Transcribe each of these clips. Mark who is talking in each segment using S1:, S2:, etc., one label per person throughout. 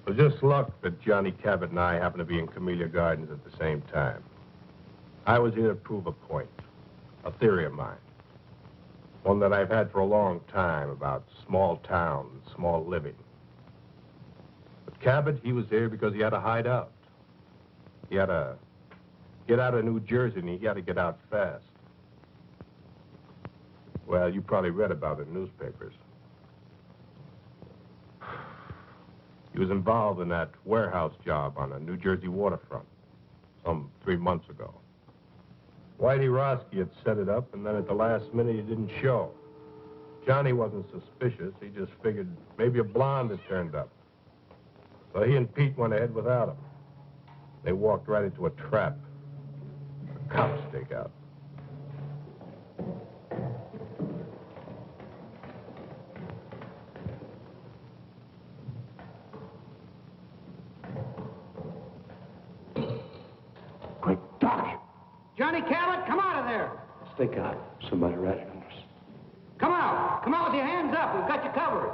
S1: It was just luck that Johnny Cabot and I happened to be in Camellia Gardens at the same time. I was here to prove a point, a theory of mine. One that I've had for a long time about small towns, small living. But Cabot, he was here because he had to hide out. He had to get out of New Jersey, and he had to get out fast. Well, you probably read about it in newspapers. He was involved in that warehouse job on the New Jersey waterfront some 3 months ago. Whitey Roski had set it up, and then at the last minute, he didn't show. Johnny wasn't suspicious. He just figured maybe a blonde had turned up. So he and Pete went ahead without him. They walked right into a trap. A cop stakeout.
S2: Quick, Doc!
S3: Johnny Cabot, come out of there!
S2: Stick out. Somebody right on us.
S3: Come out! Come out with your hands up. We've got you covered.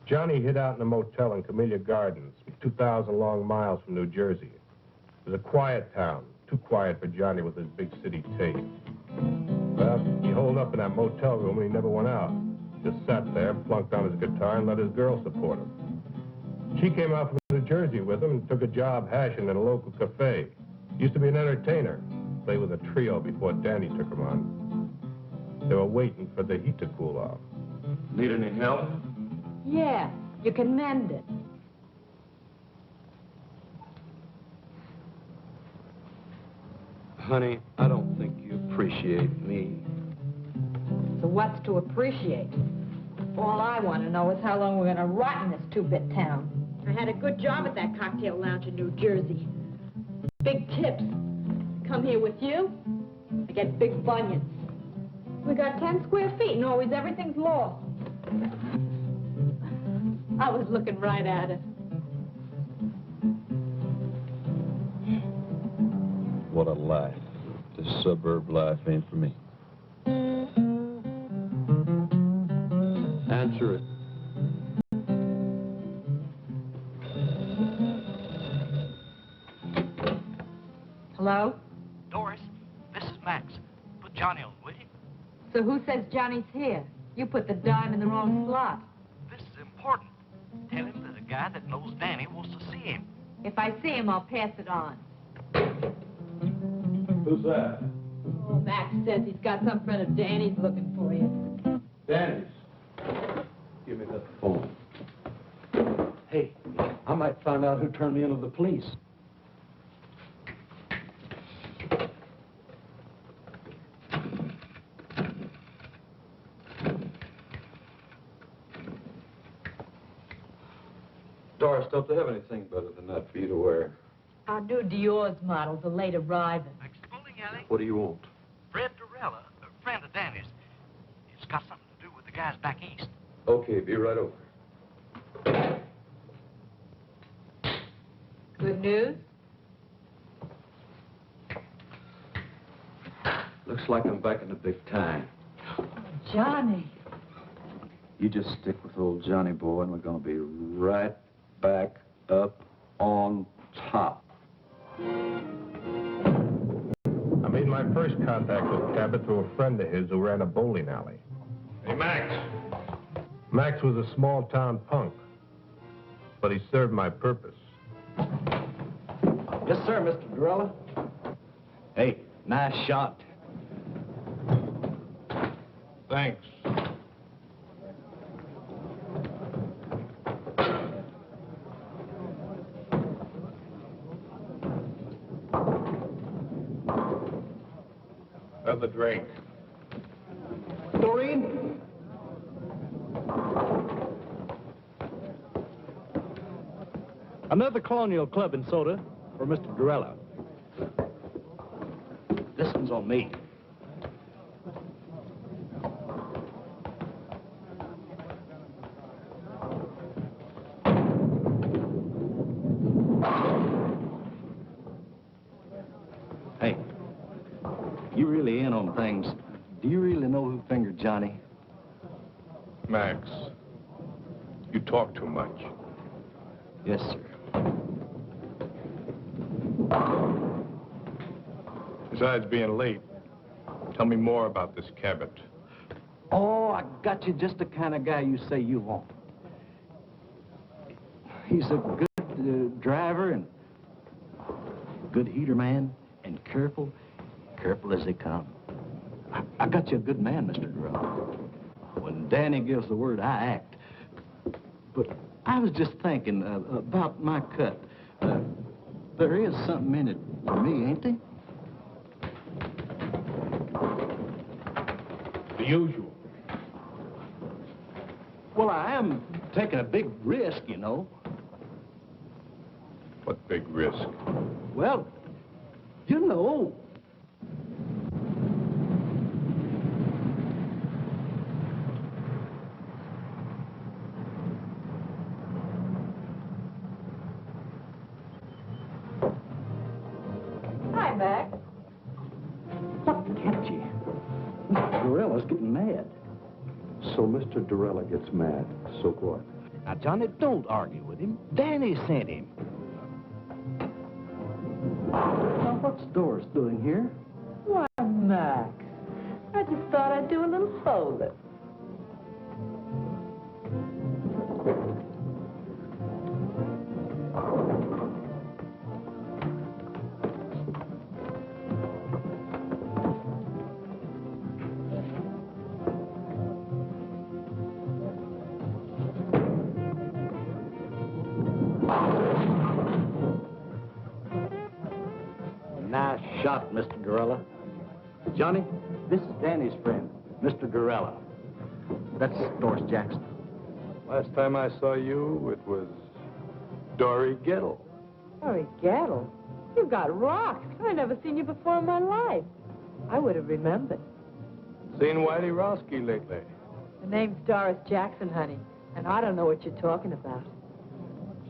S1: Johnny hid out in a motel in Camellia Gardens, 2,000 long miles from New Jersey. It was a quiet town, too quiet for Johnny with his big city taste. Well, he holed up in that motel room and he never went out. Just sat there, plunked on his guitar, and let his girl support him. She came out from New Jersey with him and took a job hashing at a local cafe. Used to be an entertainer. Played with a trio before Danny took him on. They were waiting for the heat to cool off.
S2: Need any help?
S4: Yeah, you can mend it.
S2: Honey, I don't think you appreciate me.
S4: So what's to appreciate? All I want to know is how long we're going to rot in this two-bit town. I had a good job at that cocktail lounge in New Jersey. Big tips. Come here with you, I get big bunions. We got 10 square feet and always everything's lost. I was looking right at it.
S5: What a life. This suburb life ain't for me.
S2: Answer it.
S4: Hello?
S3: Doris, this is Max. Put Johnny on, will you?
S4: So who says Johnny's here? You put the dime in the wrong slot.
S3: This is important. Tell him that a guy that knows Danny wants to see him.
S4: If I see him, I'll pass it on.
S5: Who's that?
S4: Oh, Max says he's got some friend of Danny's looking for you.
S5: Danny's. Give me that phone.
S2: Hey, I might find out who turned me into the police.
S5: Doris, don't they have anything better than that for you to wear?
S4: Our new Dior's models are late arriving.
S3: Max bowling alley.
S5: What do you want?
S3: Fred Durella, a friend of Danny's. It's got something to do with the guys back east.
S5: Okay, be right over.
S4: Good news?
S5: Looks like I'm back in the big time.
S4: Johnny.
S5: You just stick with old Johnny boy, and we're gonna be right back up on top.
S1: I made my first contact with Cabot through a friend of his who ran a bowling alley.
S5: Hey, Max.
S1: Max was a small-town punk, but he served my purpose.
S2: Yes, sir, Mr. Durella. Hey, nice shot.
S1: Thanks. Another drink.
S2: Doreen? Another Colonial Club and soda for Mr. Durella. This one's on me. Hey, you really in on things. Do you really know who fingered Johnny?
S1: Max, you talk too much.
S2: Yes, sir.
S1: Besides being late, tell me more about this Cabot.
S2: Oh, I got you just the kind of guy you say you want. He's a good driver and good heater man and careful as they come. I got you a good man, Mr. Durrell. When Danny gives the word, I act. But I was just thinking about my cut. There is something in it for me, ain't there?
S1: The usual.
S2: Well, I am taking a big risk, you know.
S1: What big risk?
S2: Well, you know.
S4: Hi, Max.
S2: What kept you? Mr. Durella's getting mad.
S5: So Mr. Durella gets mad. So what?
S2: Now, Johnny, don't argue with him. Danny sent him. Now, what's Doris doing here?
S4: Why, Max. I just thought I'd do a little folding.
S2: Nice shot, Mr. Durella. Johnny, this is Danny's friend, Mr. Durella. That's Doris Jackson.
S5: Last time I saw you, it was Dory Gettle.
S4: Sorry, Gattle. You got rocks. I never seen you before in my life. I would have remembered.
S5: Seen Whitey Rosky lately?
S4: The name's Doris Jackson, honey, and I don't know what you're talking about.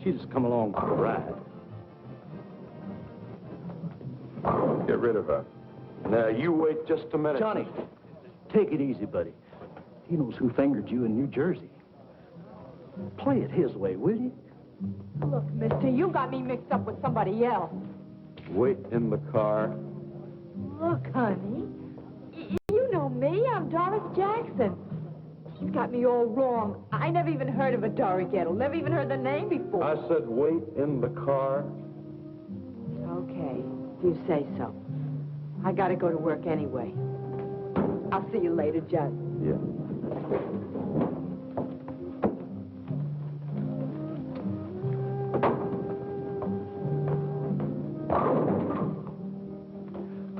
S2: She just come along for the ride.
S5: Get rid of her. Now, you wait just a minute.
S2: Johnny, take it easy, buddy. He knows who fingered you in New Jersey. Play it his way, will you?
S4: Look, mister, you got me mixed up with somebody else.
S5: Wait in the car.
S4: Look, honey, you know me. I'm Doris Jackson. He's got me all wrong. I never even heard of a Dory Gettle. Never even heard the name before.
S5: I said wait in the car.
S4: Okay, if you say so. I gotta go to work anyway. I'll see you later, Judd.
S5: Yeah.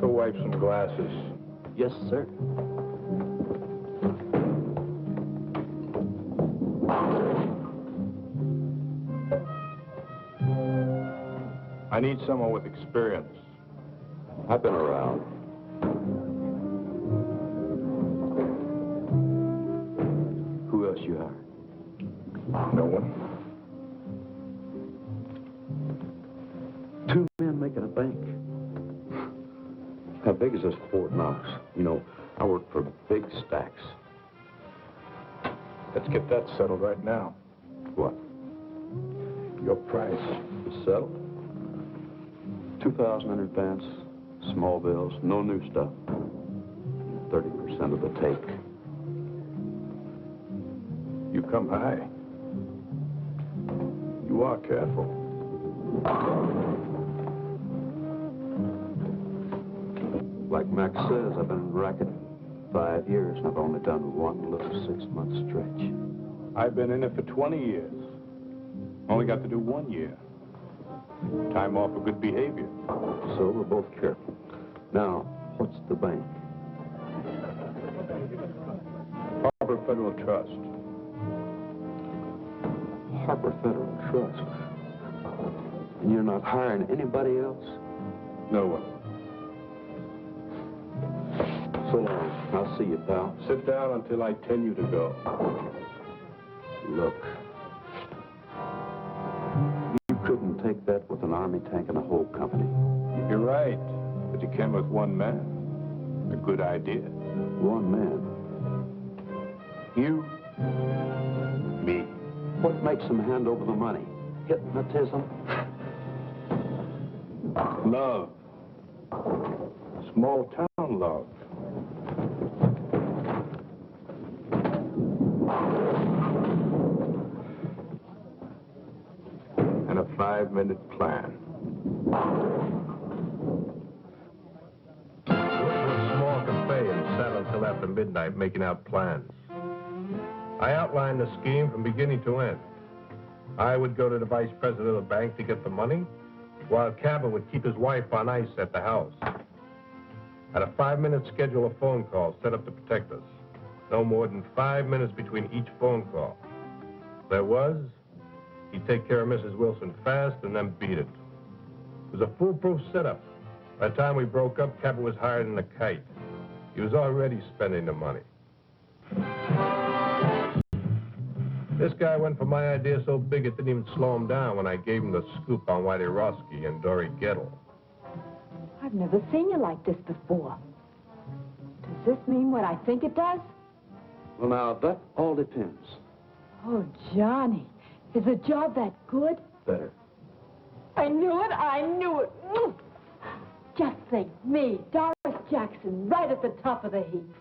S1: Go wipe some glasses.
S5: Yes, sir.
S1: I need someone with experience.
S5: I've been around. Who else you hired?
S1: No one.
S5: 2 men making a bank. How big is this Fort Knox? You know, I work for big stacks.
S1: Let's get that settled right now.
S5: What?
S1: Your price.
S5: It's settled. 2,000 in advance, small bills, no new stuff. 30% of the take.
S1: You come high. You are careful.
S5: Like Max says, I've been in the racket 5 years, and I've only done one little 6-month stretch.
S1: I've been in it for 20 years. Only got to do 1 year. Time off for good behavior.
S5: So we're both careful. Now, what's the bank?
S1: Harbor Federal Trust.
S5: Harbor Federal Trust. And you're not hiring anybody else?
S1: No one.
S5: So long. I'll see you, pal.
S1: Sit down until I tell you to go.
S5: Look. You couldn't take that with an army tank and a whole company.
S1: You're right, but you can with one man. A good idea.
S5: One man.
S1: You, me.
S5: What makes them hand over the money? Hypnotism?
S1: Love. Small town love. And a 5-minute plan. We went to a small cafe and sat until after midnight making out plans. I outlined the scheme from beginning to end. I would go to the vice president of the bank to get the money, while Cabot would keep his wife on ice at the house. At a 5-minute schedule of phone calls set up to protect us. No more than 5 minutes between each phone call. There was, he'd take care of Mrs. Wilson fast and then beat it. It was a foolproof setup. By the time we broke up, Cabot was hired in a kite. He was already spending the money. This guy went for my idea so big it didn't even slow him down when I gave him the scoop on Whitey Roski and Dory Gettle.
S4: I've never seen you like this before. Does this mean what I think it does?
S5: Well, now, that all depends.
S4: Oh, Johnny, is the job that good?
S5: Better.
S4: I knew it, I knew it. Just think, me, Doris Jackson, right at the top of the heap.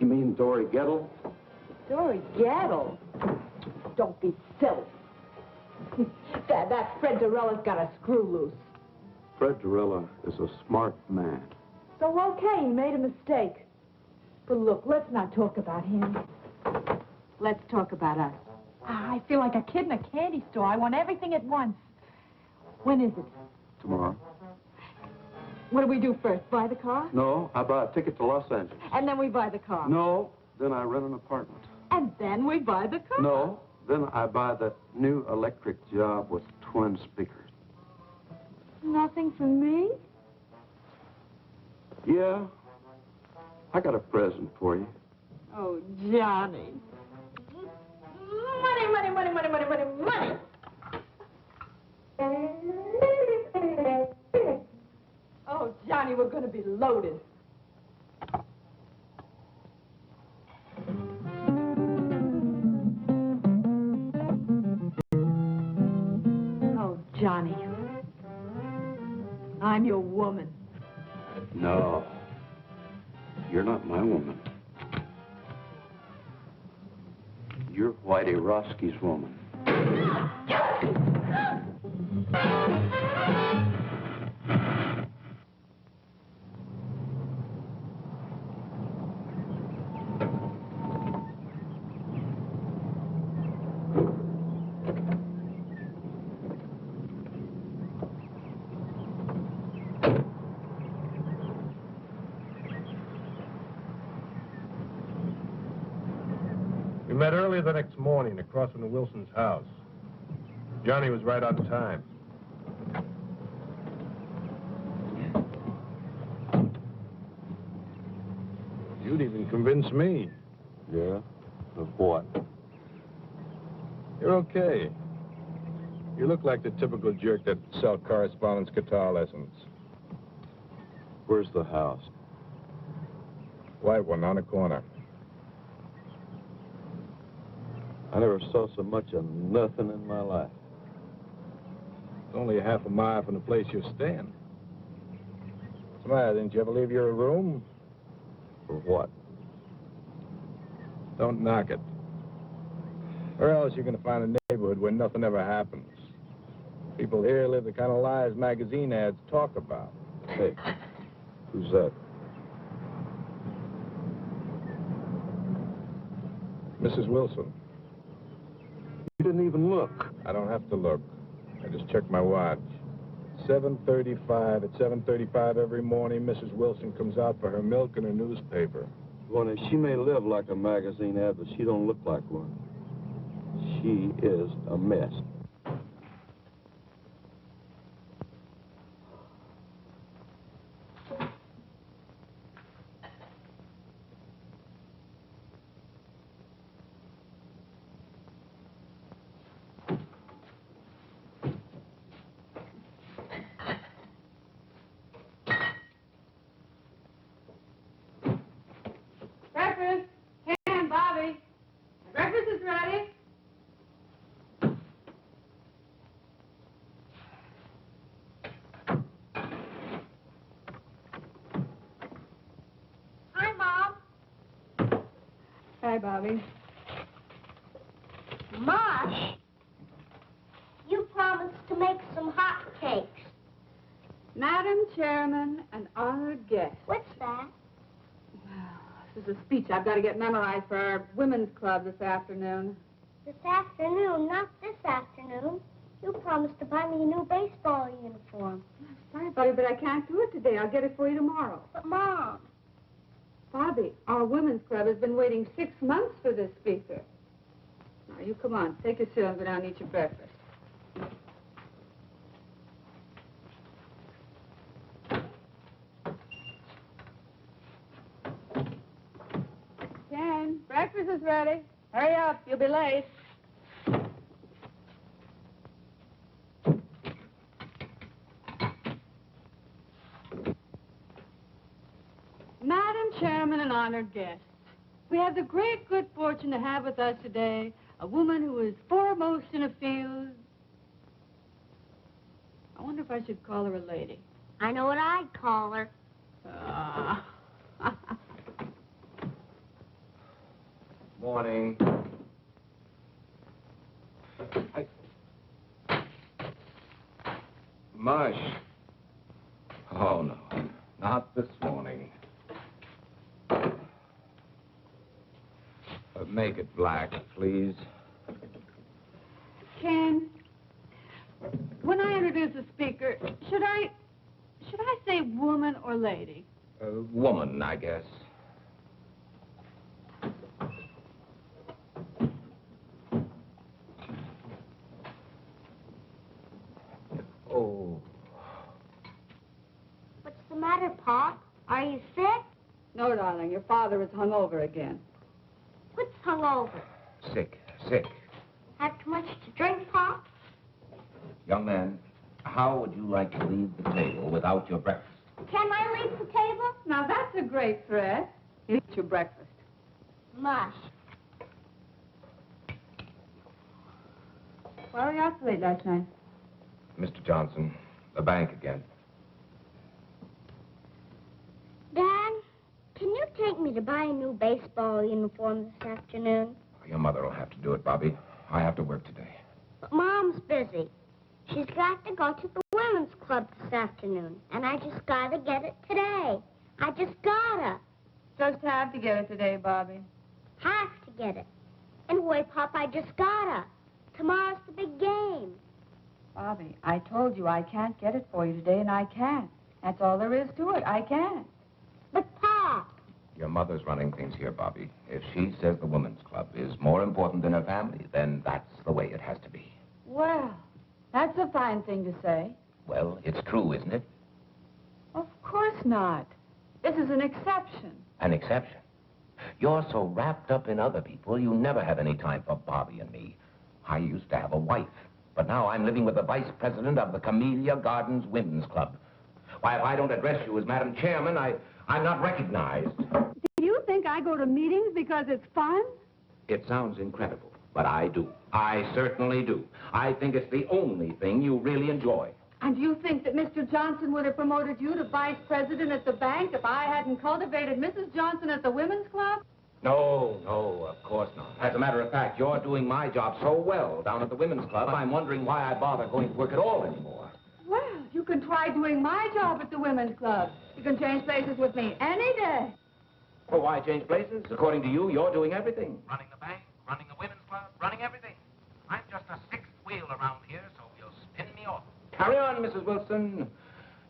S5: You mean Dory Gettle?
S4: Dory Gettle? Don't be silly. that Fred Dorella's got a screw loose.
S5: Fred Dorella is a smart man.
S4: So, okay, he made a mistake. But look, let's not talk about him. Let's talk about us. I feel like a kid in a candy store. I want everything at once. When is it?
S5: Tomorrow.
S4: What do we do first? Buy the car?
S5: No, I buy a ticket to Los Angeles.
S4: And then we buy the car?
S5: No, then I rent an apartment.
S4: And then we buy the car?
S5: No, then I buy that new electric job with twin speakers.
S4: Nothing for me?
S5: Yeah, I got a present for you.
S4: Oh, Johnny. Money, money, money, money, money, money, money. Oh, Johnny, we're going to be loaded. Oh, Johnny. I'm your woman.
S5: No. You're not my woman. You're Whitey Roski's woman.
S1: We met early the next morning across from the Wilson's house. Johnny was right on time. You'd even convince me.
S5: Yeah? Of what?
S1: You're okay. You look like the typical jerk that sell correspondence guitar lessons.
S5: Where's the house?
S1: White one on the corner.
S5: I never saw so much of nothing in my life.
S1: It's only a half a mile from the place you're staying. What's the matter? Didn't you ever leave your room?
S5: For what?
S1: Don't knock it. Or else you're going to find a neighborhood where nothing ever happens. People here live the kind of lives magazine ads talk about.
S5: Hey, who's that?
S1: Mrs. Wilson.
S5: You didn't even look.
S1: I don't have to look. I just checked my watch. 7:35. At 7:35 every morning, Mrs. Wilson comes out for her milk and her newspaper.
S5: Well, she may live like a magazine ad, but she don't look like one. She is a mess.
S4: Breakfast. Ken, Bobby. Breakfast is ready. Hi, Mom. Hi, Bobby.
S6: Mosh, you promised to make some hot cakes.
S4: Madam Chairman and honored guests.
S6: What's that?
S4: This is a speech I've got to get memorized for our women's club this afternoon.
S6: This afternoon, not this afternoon. You promised to buy me a new baseball uniform.
S4: Sorry, Bobby, but I can't do it today. I'll get it for you tomorrow.
S6: But, Mom,
S4: Bobby, our women's club has been waiting 6 months for this speaker. Now, you come on. Take your seat and go down and eat your breakfast. Ken, breakfast is ready. Hurry up. You'll be late. Madam Chairman and honored guests, we have the great good fortune to have with us today a woman who is foremost in a field. I wonder if I should call her a lady.
S6: I know what I'd call her.
S1: Morning.
S7: Mush. Oh, no. Not this morning. Make it black, please.
S4: Ken, when I introduce the speaker, should I say woman or lady?
S7: Woman, I guess. Oh.
S6: What's the matter, Pop? Are you sick?
S4: No, darling, your father is hungover again.
S6: What's hungover?
S7: Sick.
S6: Have too much to drink, Pop?
S7: Young man, how would you like to leave the table without your breakfast?
S6: Can I leave the table?
S4: Now, that's a great threat. Eat your breakfast.
S6: Mush.
S4: Why were you out so late last night?
S7: Mr. Johnson, the bank again.
S6: like me to buy a new baseball uniform this afternoon.
S7: Your mother will have to do it, Bobby. I have to work today.
S6: But Mom's busy. She's got to go to the women's club this afternoon, and I just gotta get it today. I just gotta.
S4: Just have to get it today, Bobby.
S6: Have to get it. Anyway, Pop, I just gotta. Tomorrow's the big game.
S4: Bobby, I told you I can't get it for you today, and I can't. That's all there is to it. I can't.
S6: But, Pop,
S7: Your mother's running things here, Bobby. If she says the women's club is more important than her family, then that's the way it has to be.
S4: Well, that's a fine thing to say.
S7: Well, it's true, isn't it?
S4: Of course not. This is an exception.
S7: An exception. You're so wrapped up in other people, you never have any time for Bobby and me. I used to have a wife, but now I'm living with the vice president of the Camellia Gardens Women's Club. Why, if I don't address you as Madam Chairman, I'm not recognized.
S8: Do you think I go to meetings because it's fun?
S7: It sounds incredible, but I do. I certainly do. I think it's the only thing you really enjoy.
S8: And do you think that Mr. Johnson would have promoted you to vice president at the bank if I hadn't cultivated Mrs. Johnson at the women's club?
S7: No, of course not. As a matter of fact, you're doing my job so well down at the women's club, I'm wondering why I bother going to work at all anymore.
S8: Well, you can try doing my job at the women's club. You can change places with me any day.
S7: Well, why change places? According to you, you're doing everything.
S3: Running the bank, running the women's club, running everything. I'm just a sixth wheel around here, so you'll spin me off.
S7: Carry on, Mrs. Wilson.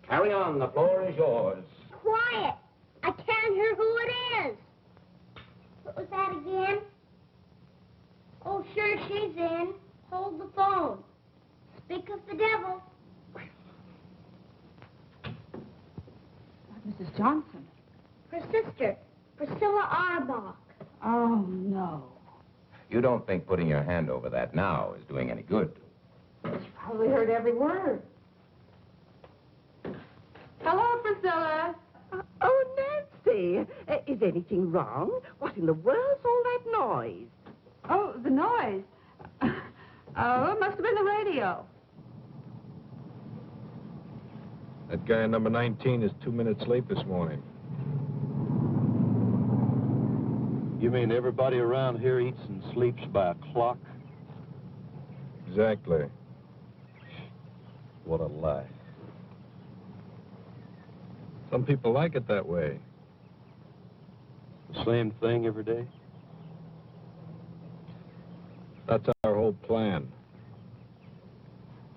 S7: Carry on. The floor is yours.
S6: quiet. I can't hear who it is. What was that again? Oh, sure, she's in. Hold the phone. Speak of the devil.
S8: Mrs. Johnson.
S6: Her sister, Priscilla Arbach.
S8: Oh, no.
S7: You don't think putting your hand over that now is doing any good?
S8: She probably heard every word. Hello, Priscilla.
S9: Oh, Nancy, is anything wrong? What in the world's all that noise?
S8: Oh, the noise. Oh, it must have been the radio.
S1: That guy number 19 is 2 minutes late this morning.
S10: You mean everybody around here eats and sleeps by a clock?
S1: Exactly.
S10: What a lie.
S1: Some people like it that way.
S10: The same thing every day?
S1: That's our whole plan.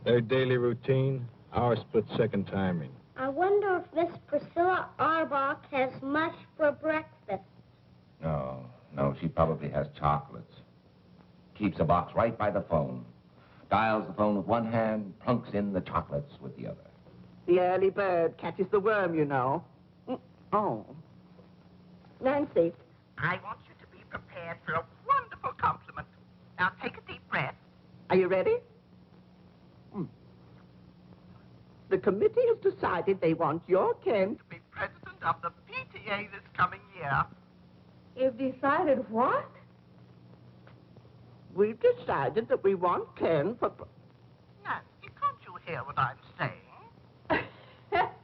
S1: Their daily routine, our split-second timing.
S6: I wonder if Miss Priscilla Arbach has mush for breakfast.
S7: No, she probably has chocolates. Keeps a box right by the phone. Dials the phone with one hand, plunks in the chocolates with the other.
S9: The early bird catches the worm, you know. Oh. Nancy.
S11: I want you to be prepared for a wonderful compliment. Now take a deep breath.
S9: Are you ready? The committee has decided they want your Ken
S11: To be president of the PTA this coming year.
S8: You've decided what?
S9: We've decided that we want Ken for...
S11: Nancy, can't you hear what I'm saying?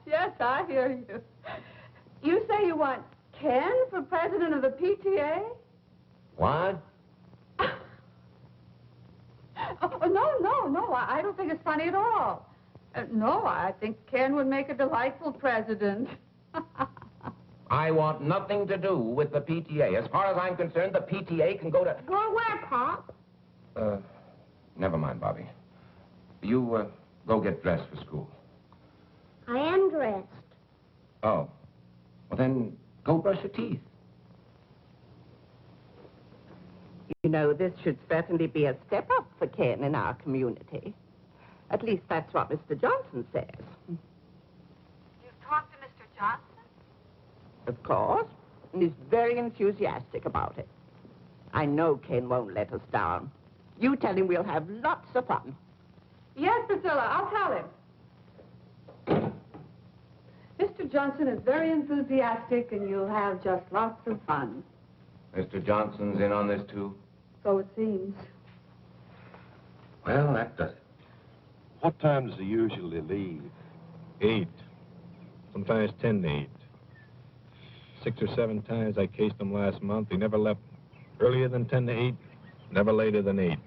S8: Yes, I hear you. You say you want Ken for president of the PTA?
S7: What?
S8: Oh, no. I don't think it's funny at all. No, I think Ken would make a delightful president.
S7: I want nothing to do with the PTA. As far as I'm concerned, the PTA can go to...
S6: Go where, Pop?
S7: Never mind, Bobby. You, go get dressed for school.
S6: I am dressed.
S7: Oh. Well, then, go brush your teeth.
S9: You know, this should certainly be a step up for Ken in our community. At least that's what Mr. Johnson says.
S11: You've talked to Mr. Johnson?
S9: Of course. And he's very enthusiastic about it. I know Ken won't let us down. You tell him we'll have lots of fun.
S8: Yes, Priscilla, I'll tell him. Mr. Johnson is very enthusiastic, and you'll have just lots of fun.
S7: Mr. Johnson's in on this, too?
S8: So it seems.
S7: Well, that does it.
S10: What time does he usually leave?
S1: 8. Sometimes 10 to 8. 6 or 7 times I cased him last month. He never left earlier than 10 to 8, never later than 8.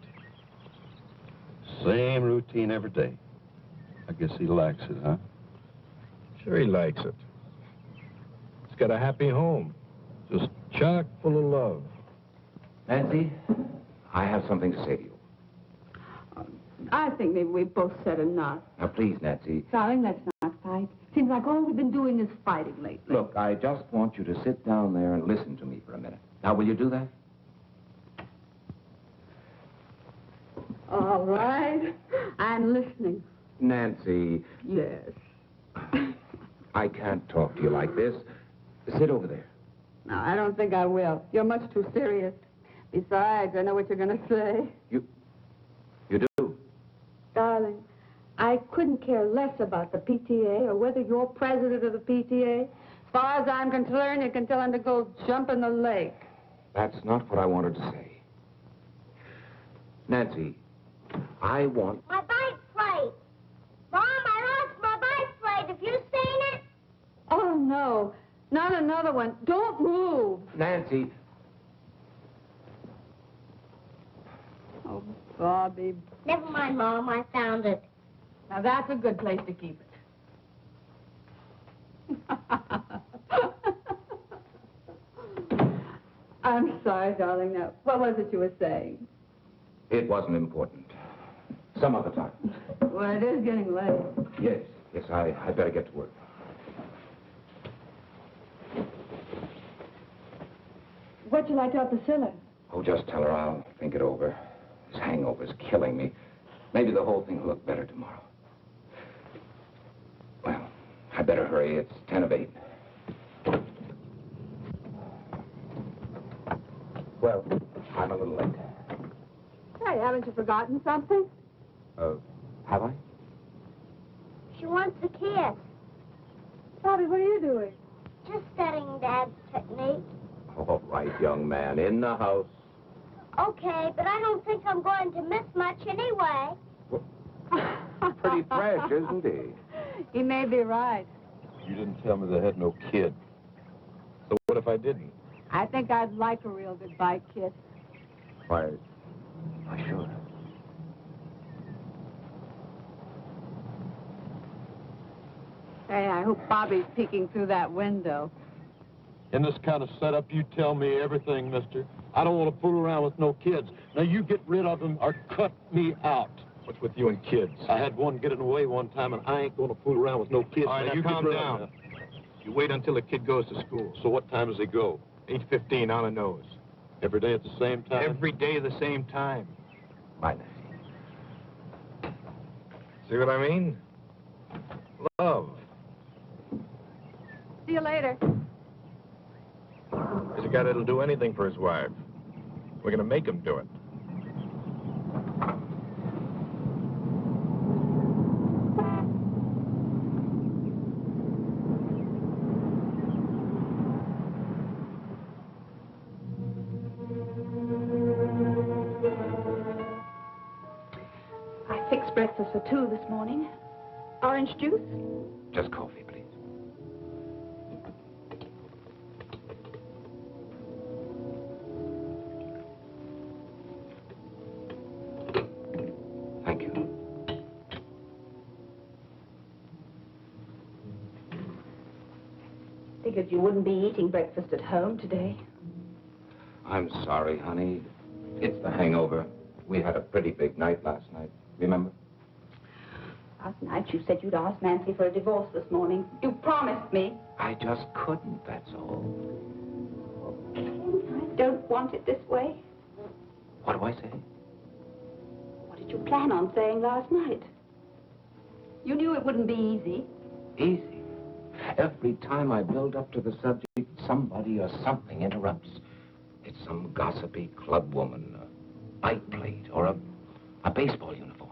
S10: Same routine every day. I guess he likes it, huh?
S1: Sure he likes it. He's got a happy home, just chock full of love.
S7: Nancy, I have something to say to you.
S8: I think maybe we both said enough.
S7: Now, please, Nancy.
S8: Darling, let's not fight. Seems like all we've been doing is fighting lately.
S7: Look, I just want you to sit down there and listen to me for a minute. Now, will you do that?
S8: All right. I'm listening.
S7: Nancy.
S8: Yes.
S7: I can't talk to you like this. Sit over there.
S8: No, I don't think I will. You're much too serious. Besides, I know what you're going to say.
S7: You do?
S8: Darling, I couldn't care less about the PTA or whether you're president of the PTA. As far as I'm concerned, you can tell him to go jump in the lake.
S7: That's not what I wanted to say. Nancy, I want...
S6: My bike plate. Mom, I lost my bike plate. Have you seen it?
S8: Oh, no. Not another one. Don't move.
S7: Nancy...
S8: Oh, Bobby.
S6: Never mind, Mom. I found it.
S4: Now, that's a good place to keep it.
S8: I'm sorry, darling. Now, what was it you were saying?
S7: It wasn't important. Some other time.
S8: Well, it is getting late.
S7: Yes, I better get to work.
S8: What'd you like to tell Priscilla?
S7: Oh, just tell her I'll think it over. This hangover's killing me. Maybe the whole thing will look better tomorrow. Well, I better hurry. It's 10 of 8. Well, I'm a little late.
S8: Hey, haven't you forgotten something?
S7: Have I?
S6: She wants a kiss.
S8: Bobby, what are you doing?
S6: Just studying Dad's technique.
S7: All right, young man, in the house.
S6: Okay, but I don't think I'm going to miss much anyway.
S7: Pretty fresh, isn't he?
S8: He may be right.
S10: You didn't tell me they had no kid.
S1: So what if I didn't?
S8: I think I'd like a real goodbye kiss.
S7: Why, sure.
S8: Hey, I hope Bobby's peeking through that window.
S10: In this kind of setup, you tell me everything, mister. I don't want to fool around with no kids. Now, you get rid of them or cut me out.
S1: What's with you and kids?
S10: I had one getting away one time, and I ain't going to fool around with no kids.
S1: All right, now
S10: you
S1: calm
S10: get rid of
S1: down.
S10: them.
S1: You wait until the kid goes to school.
S10: So what time does he go?
S1: 8:15 on the nose.
S10: Every day at the same time?
S1: Every day the same time.
S7: Bye, Nancy.
S1: See what I mean? Love.
S8: See you later.
S1: There's a guy that'll do anything for his wife. We're gonna make him do it.
S8: I fixed breakfast for 2 this morning. Orange juice?
S7: Just coffee, please. Thank you.
S8: Figured you wouldn't be eating breakfast at home today.
S7: I'm sorry, honey. It's the hangover. We had a pretty big night last night. Remember?
S8: Last night you said you'd ask Nancy for a divorce this morning. You promised me.
S7: I just couldn't, that's all.
S8: I don't want it this way.
S7: What do I say?
S8: What did you plan on saying last night? You knew it wouldn't be easy.
S7: Easy. Every time I build up to the subject, somebody or something interrupts. It's some gossipy club woman, a bike plate, or a baseball uniform.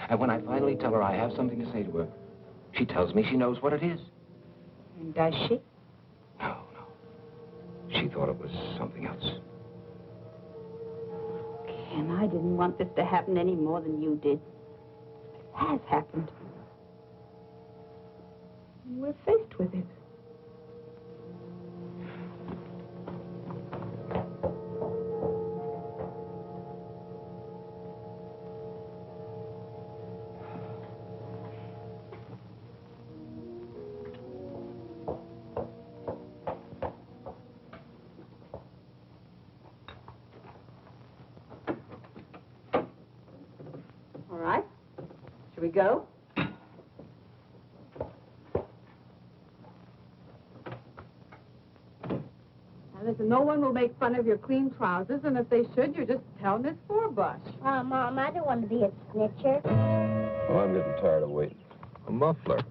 S7: And when I finally tell her I have something to say to her, she tells me she knows what it is.
S8: And does she?
S7: No. She thought it was something else.
S8: Ken, I didn't want this to happen any more than you did. It has happened. We're faced with it. go. Now, listen, no one will make fun of your clean trousers, and if they should, you just tell Miss Forbush.
S6: Mom, I don't want to be a snitcher.
S5: Oh, I'm getting tired of waiting.
S1: A muffler.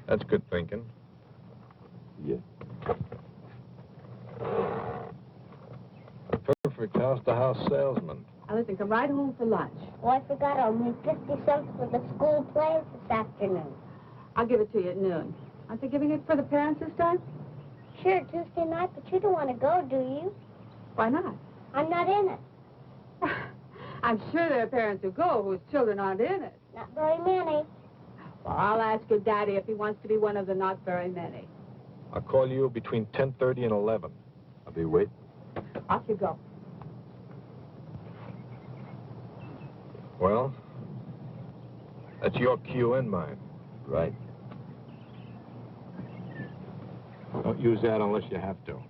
S1: That's good thinking.
S5: Yeah.
S10: A perfect house-to-house salesman.
S8: Now, listen, come right home for lunch.
S6: Oh, I forgot I'll need 50 cents for the school plays this afternoon.
S8: I'll give it to you at noon. Aren't they giving it for the parents this time?
S6: Sure, Tuesday night, but you don't want to go, do you?
S8: Why not?
S6: I'm not in it.
S8: I'm sure there are parents who go whose children aren't in it.
S6: Not very many.
S8: Well, I'll ask your daddy if he wants to be one of the not very many.
S10: I'll call you between 10:30 and 11.
S5: I'll be waiting.
S8: Off you go.
S1: Well, that's your cue and mine.
S5: Right.
S10: Don't use that unless you have to.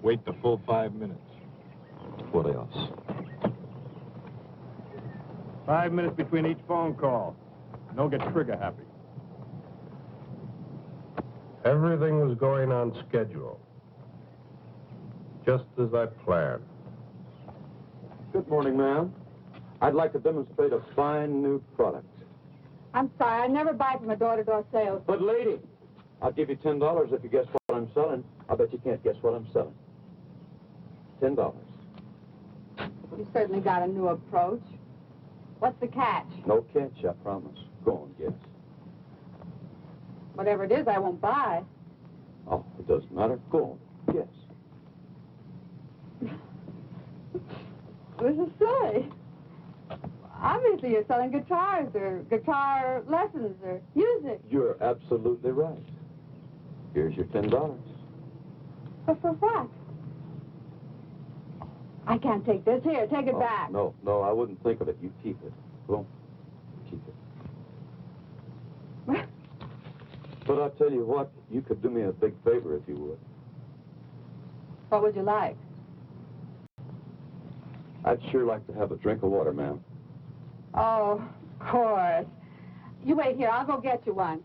S10: Wait the full 5 minutes.
S5: What else?
S10: 5 minutes between each phone call. Don't get trigger happy.
S1: Everything was going on schedule. Just as I planned.
S5: Good morning, ma'am. I'd like to demonstrate a fine new product.
S8: I'm sorry, I never buy from a door-to-door sales.
S5: But, lady, I'll give you $10 if you guess what I'm selling. I bet you can't guess what I'm selling. $10.
S8: You certainly got a new approach. What's the catch?
S5: No catch, I promise. Go on, guess.
S8: Whatever it is, I won't buy.
S5: Oh, it doesn't matter. Go on, guess.
S8: What does it say? Obviously, you're selling guitars or guitar lessons or music.
S5: You're absolutely right. Here's your $10.
S8: But for what? I can't take this. Here, take it back.
S5: No, I wouldn't think of it. You keep it. Go on, keep it. But I'll tell you what, you could do me a big favor if you would.
S8: What would you like?
S5: I'd sure like to have a drink of water, ma'am.
S8: Oh, of course. You wait here. I'll go get you one.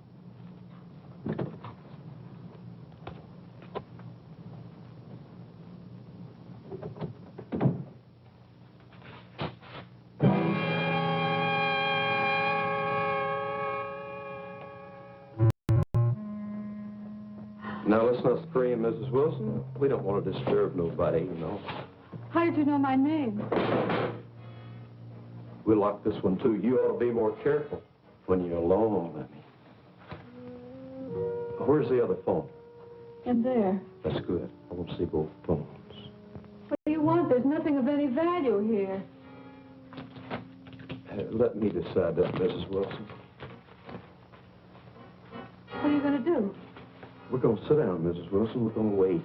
S5: Now, let's not scream, Mrs. Wilson. We don't want to disturb nobody, you know.
S8: How did you know my name?
S5: We locked this one, too. You ought to be more careful when you're alone with me. Where's the other phone?
S8: In there.
S5: That's good. I want to see both phones.
S8: What do you want? There's nothing of any value here.
S5: Let me decide that, Mrs. Wilson.
S8: What are you going to do?
S5: We're going to sit down, Mrs. Wilson. We're going to wait.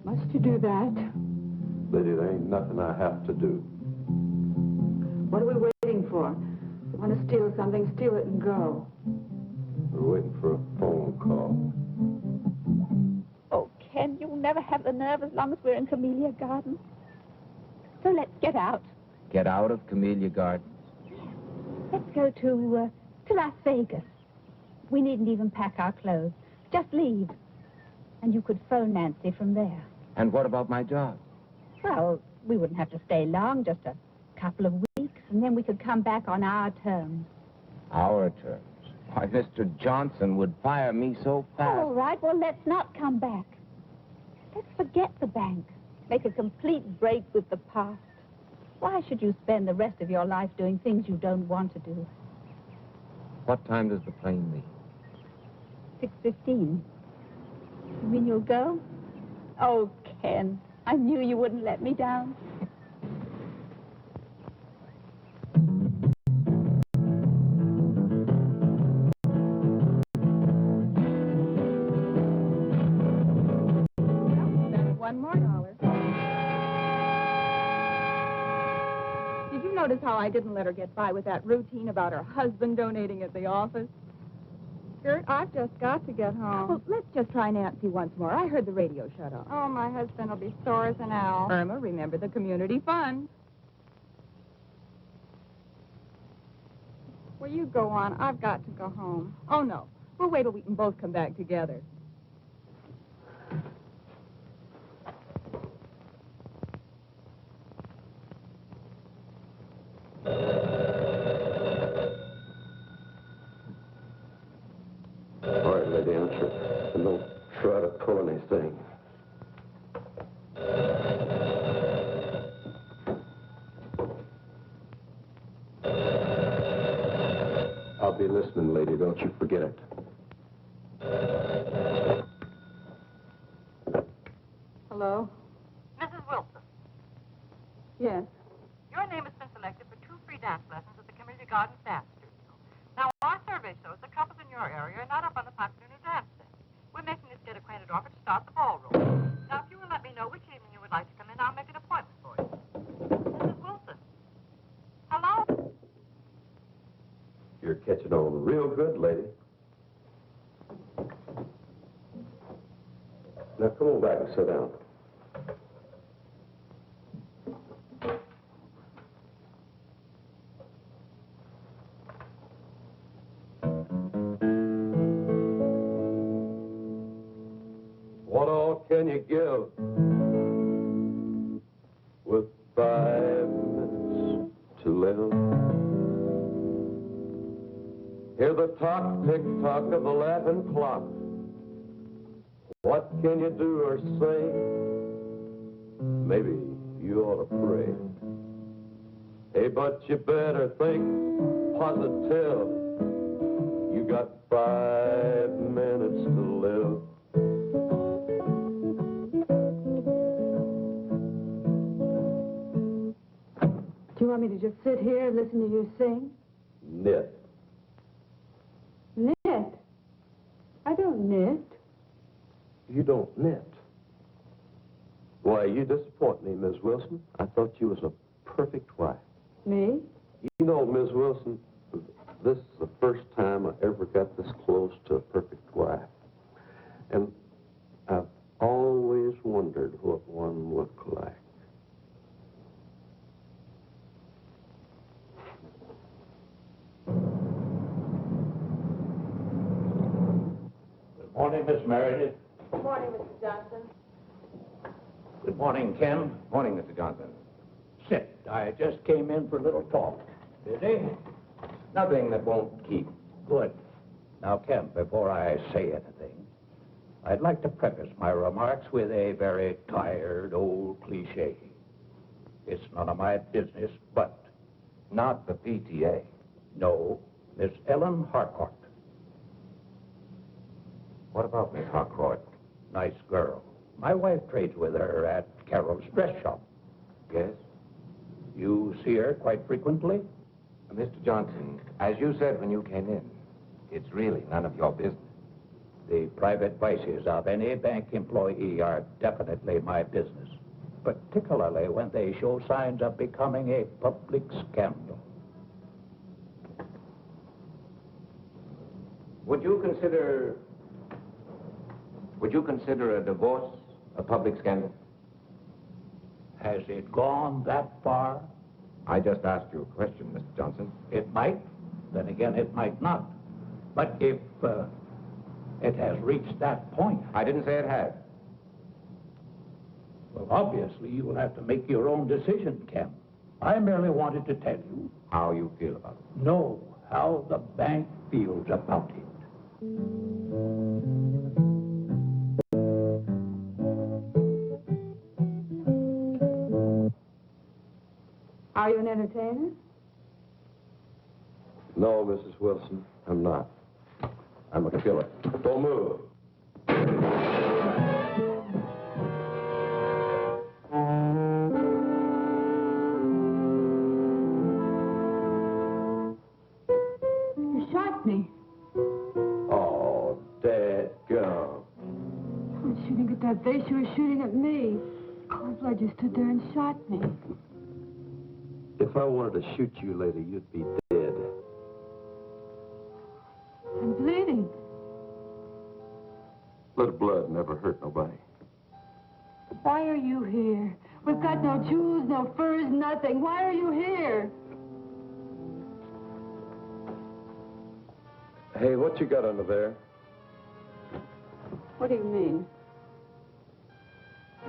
S8: Must you do that?
S5: Lady, there ain't nothing I have to do.
S8: What are we waiting for? You want to steal something, steal it and go.
S5: We're waiting for a phone call.
S9: Oh, Ken, you'll never have the nerve as long as we're in Camellia Gardens. So let's get out.
S7: Get out of Camellia Gardens?
S9: Let's go to Las Vegas. We needn't even pack our clothes. Just leave. And you could phone Nancy from there.
S7: And what about my job?
S9: Well, we wouldn't have to stay long, just a couple of weeks, and then we could come back on our terms.
S7: Our terms? Why, Mr. Johnson would fire me so fast.
S9: All right, well, let's not come back. Let's forget the bank. Make a complete break with the past. Why should you spend the rest of your life doing things you don't want to do?
S7: What time does the plane leave?
S9: 6:15. You mean you'll go? Oh, Ken, I knew you wouldn't let me down. $1 more. Did you know
S12: notice how I didn't let her get by with that routine about her husband donating at the office?
S8: Gert, I've just got to get home.
S12: Well, let's just try Nancy once more. I heard the radio shut off.
S8: Oh, my husband will be sore as an owl.
S12: Irma, remember the community fund.
S8: Well, you go on. I've got to go home.
S12: Oh, no. We'll wait till we can both come back together.
S5: All right, lady, answer. And don't try to pull anything. I'll be listening, lady. Don't you forget it.
S8: Hello?
S11: Mrs. Wilson,
S8: Yes.
S11: your name has been selected for 2 free dance lessons at the Community Gardens Dance Studio. Now, our survey shows that couples in your area are not up on the popular new dance thing. We're making this get acquainted offer to start the ballroom. Now, if you will let me know which evening you would like to come in, I'll make an appointment for you. Mrs. Wilson. Hello?
S5: You're catching on real good, lady. Now, come on back and sit down. What all can you give with 5 minutes to live? Hear the tick-tock of the laughing clock. What can you do or say? Maybe you ought to pray. Hey, but you better think positive. You got 5 minutes to live.
S8: Do you want me to just sit here and listen to you sing?
S5: Knit.
S8: Knit? I don't knit.
S5: You don't knit. Why, you disappoint me, Miss Wilson. I thought you was a perfect wife.
S8: Me?
S5: You know, Miss Wilson, this is the first time I ever got this close to a perfect wife. And I've always wondered what one looked like.
S2: Good morning, Miss Meredith.
S8: Good morning, Mr. Johnson.
S2: Good morning, Ken.
S7: Morning, Mr. Johnson.
S2: Sit. I just came in for a little talk. Busy?
S7: Nothing that won't keep.
S2: Good. Now, Ken, before I say anything, I'd like to preface my remarks with a very tired old cliche. It's none of my business, but...
S7: Not the PTA.
S2: No, Miss Ellen Harcourt.
S7: What about Miss Harcourt?
S2: Nice girl. My wife trades with her at Carol's dress shop.
S7: Yes?
S2: You see her quite frequently?
S7: Mr. Johnson, as you said when you came in, it's really none of your business.
S2: The private vices of any bank employee are definitely my business, particularly when they show signs of becoming a public scandal.
S7: Would you consider a divorce a public scandal?
S2: Has it gone that far?
S7: I just asked you a question, Mr. Johnson.
S2: It might. Then again, it might not. But if it has reached that point...
S7: I didn't say it had.
S2: Well, obviously, you will have to make your own decision, Ken. I merely wanted to tell you...
S7: How you feel about it.
S2: No, how the bank feels about it.
S8: Are you an entertainer?
S5: No, Mrs. Wilson, I'm not. I'm a killer. Don't move.
S8: You shot me.
S5: Oh, dadgum.
S8: You weren't shooting at that vase, you were shooting at me. Cold blood, you stood there and shot me.
S5: If I wanted to shoot you later, you'd be dead.
S8: I'm bleeding.
S5: Little blood never hurt nobody.
S8: Why are you here? We've got no jewels, no furs, nothing. Why are you here?
S5: Hey, what you got under there?
S8: What do you mean?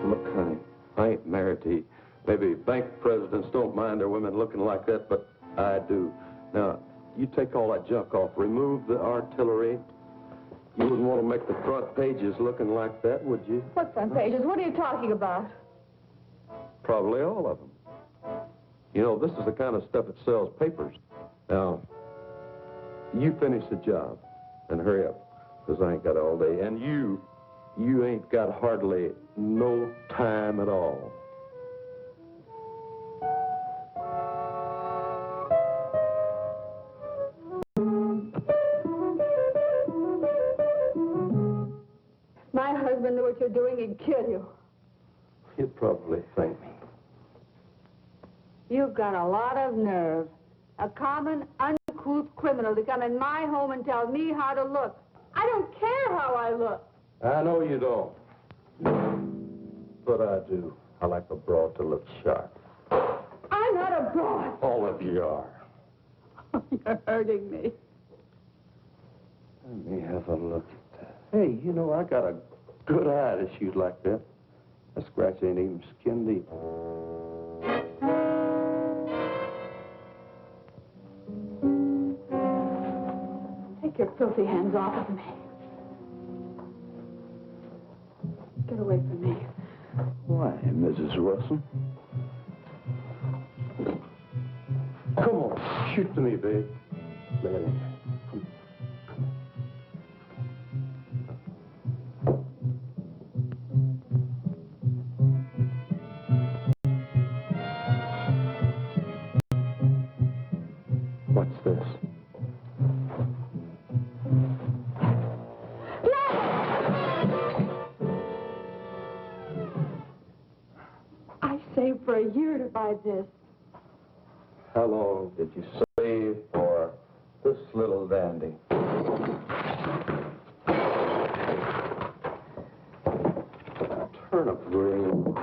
S5: Look, honey, I ain't married to you. Maybe bank presidents don't mind their women looking like that, but I do. Now, you take all that junk off. Remove the artillery. You wouldn't want to make the front pages looking like that, would you?
S8: What front pages? What are you talking about?
S5: Probably all of them. You know, this is the kind of stuff that sells papers. Now, you finish the job and hurry up, because I ain't got all day. And you ain't got hardly no time at all.
S8: My husband knew what you're doing, he'd kill you.
S5: You'd probably thank me.
S8: You've got a lot of nerve. A common, uncouth criminal to come in my home and tell me how to look. I don't care how I look.
S5: I know you don't. But I do. I like a broad to look sharp.
S8: I'm not a broad.
S5: All of you are.
S8: You're hurting me.
S5: Let me have a look at that. Hey, you know, I got a good eye to shoot like that. That scratch ain't even skin deep.
S8: Take your filthy hands off of me. Get away from me.
S5: Why, Mrs. Wilson? Come on, shoot to me, babe. Look at him. What's this?
S8: I saved for a year to buy this.
S5: How long did you save for this little dandy? Turnip green.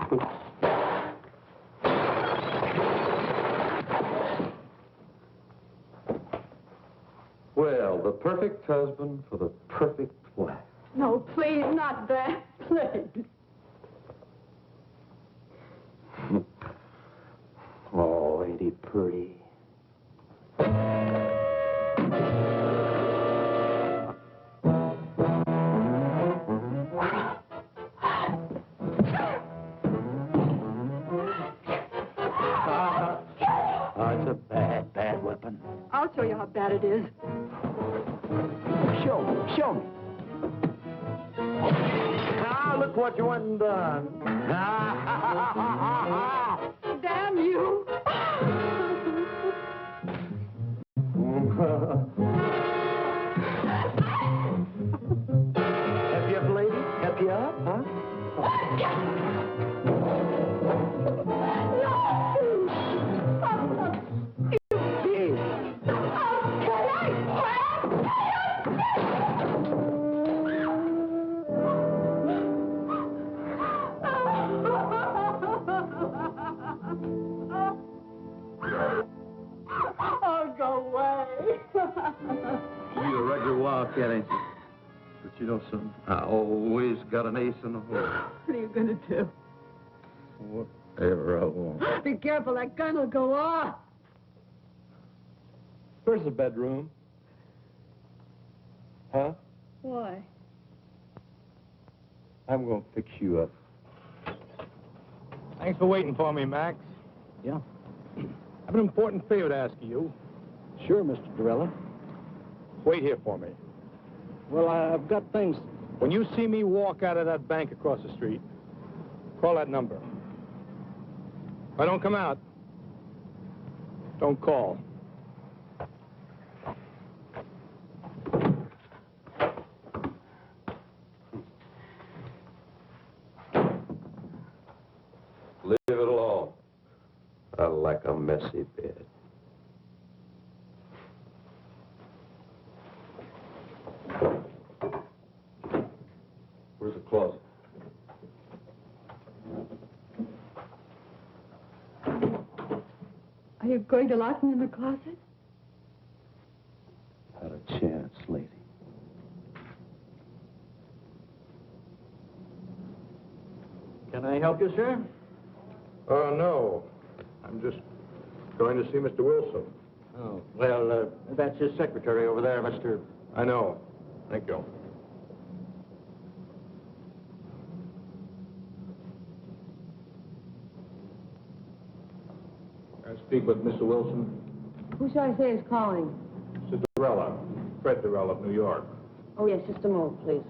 S5: Well, the perfect husband for the perfect wife.
S8: No, please, not that. Please.
S5: Oh, ain't he pretty?
S2: It's a bad, bad weapon.
S8: I'll show you how bad it is.
S2: Show me, show me.
S10: Now, look what you went and done.
S8: Damn you!
S2: Help you up, lady? Help you up, huh?
S8: Oh, go away.
S5: You a regular wildcat, ain't you? But you know something? I always got an ace in the hole.
S8: What are you going to do?
S5: Whatever I want.
S8: Be careful, that gun will go off.
S10: Where's the bedroom? Huh?
S8: Why?
S5: I'm going to fix you up.
S10: Thanks for waiting for me, Max.
S2: Yeah.
S10: I have an important favor to ask of you.
S2: Sure, Mr. Dorella.
S10: Wait here for me.
S2: Well, I've got things.
S10: When you see me walk out of that bank across the street, call that number. If I don't come out, don't call.
S5: Leave it alone. I like a messy bed. Where's the closet?
S8: Are you going to lock me in the closet?
S5: Not a chance, lady.
S2: Can I help you, sir?
S1: No. I'm just going to see Mr. Wilson.
S2: Oh, well, that's his secretary over there, Mr.
S1: I know. Thank you. I speak with Mr. Wilson.
S8: Who shall I say is calling?
S1: Sister Durella. Fred Durella of New York.
S8: Oh, yes, just a moment, please.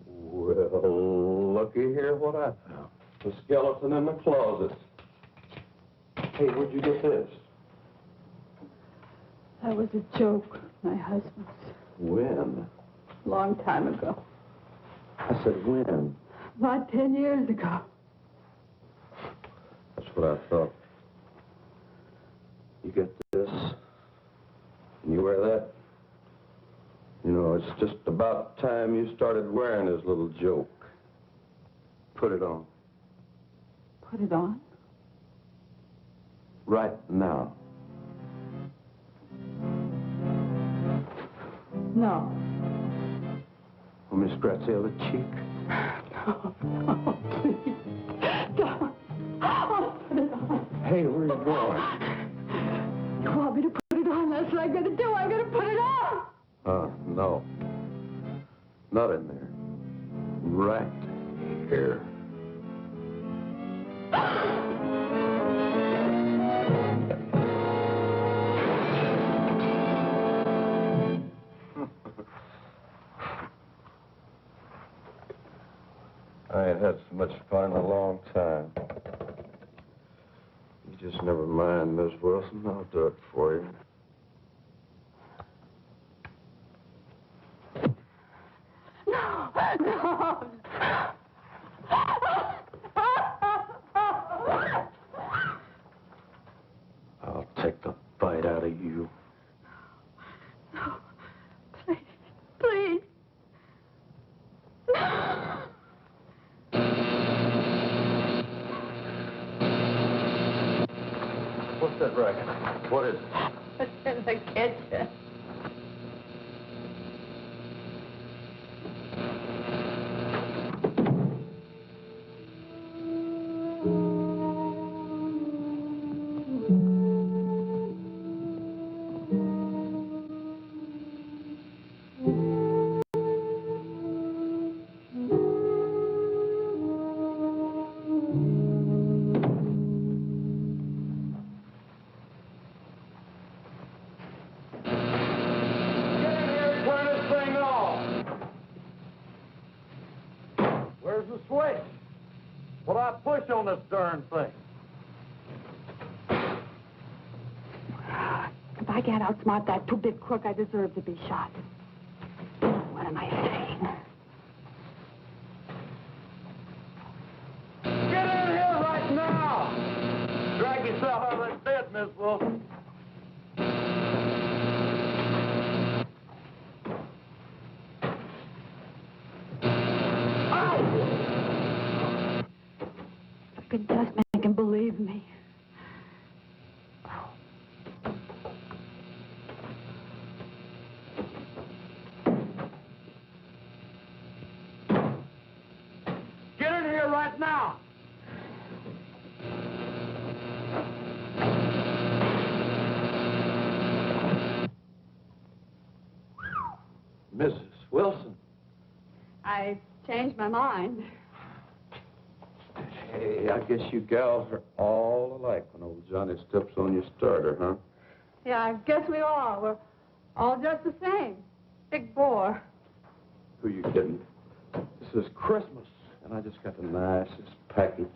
S5: Well, looky here what I found. The skeleton in the closet. Hey, where'd you get this?
S8: That was a joke, my husband's.
S5: When?
S8: Long time ago.
S5: I said when?
S8: About 10 years ago.
S5: That's what I thought. You get this, and you wear that. You know, it's just about time you started wearing his little joke. Put it on.
S8: Put it on?
S5: Right now.
S8: No.
S5: Want me to scratch the other cheek?
S8: No, please. Don't. Oh, put it on.
S5: Hey, where are you going?
S8: You want me to put it on? That's what I'm going to do. I'm going to put it on.
S5: No. Not in there. Right here. I ain't had so much fun in a long time. You just never mind, Miss Wilson. I'll do it for you.
S8: No, no.
S5: I'll take the bite out of you.
S8: No, please, please. No.
S5: What's that racket? What is it?
S8: It's in the kitchen.
S2: This darn thing.
S8: If I can't outsmart that two-bit crook, I deserve to be shot. What am I saying?
S2: Get in here right now! Drag yourself out of that bed, Miss Wilson.
S8: You could just make him believe me.
S2: Get in here right now!
S5: Mrs. Wilson.
S8: I changed my mind.
S5: Hey, I guess you gals are all alike when old Johnny steps on your starter, huh?
S8: Yeah, I guess we are. We're all just the same. Big bore.
S5: Who you kidding? This is Christmas, and I just got the nicest package.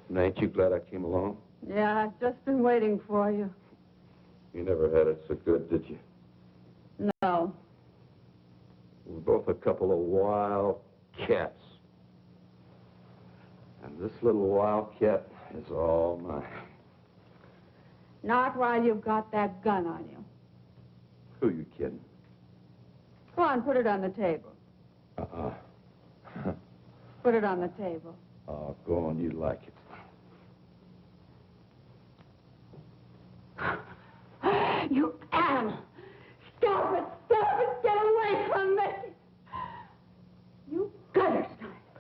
S5: And ain't you glad I came along?
S8: Yeah, I've just been waiting for you.
S5: You never had it so good, did you?
S8: No.
S5: We're both a couple of wild cats. And This little wildcat is all mine.
S8: Not while you've got that gun on you.
S5: Who you kidding?
S8: Go on, put it on the table.
S5: Uh-uh.
S8: Put it on the table.
S5: Oh, go on, you like it.
S8: You animal! Stop it! Stop it! Get away from me! You gutter snipe!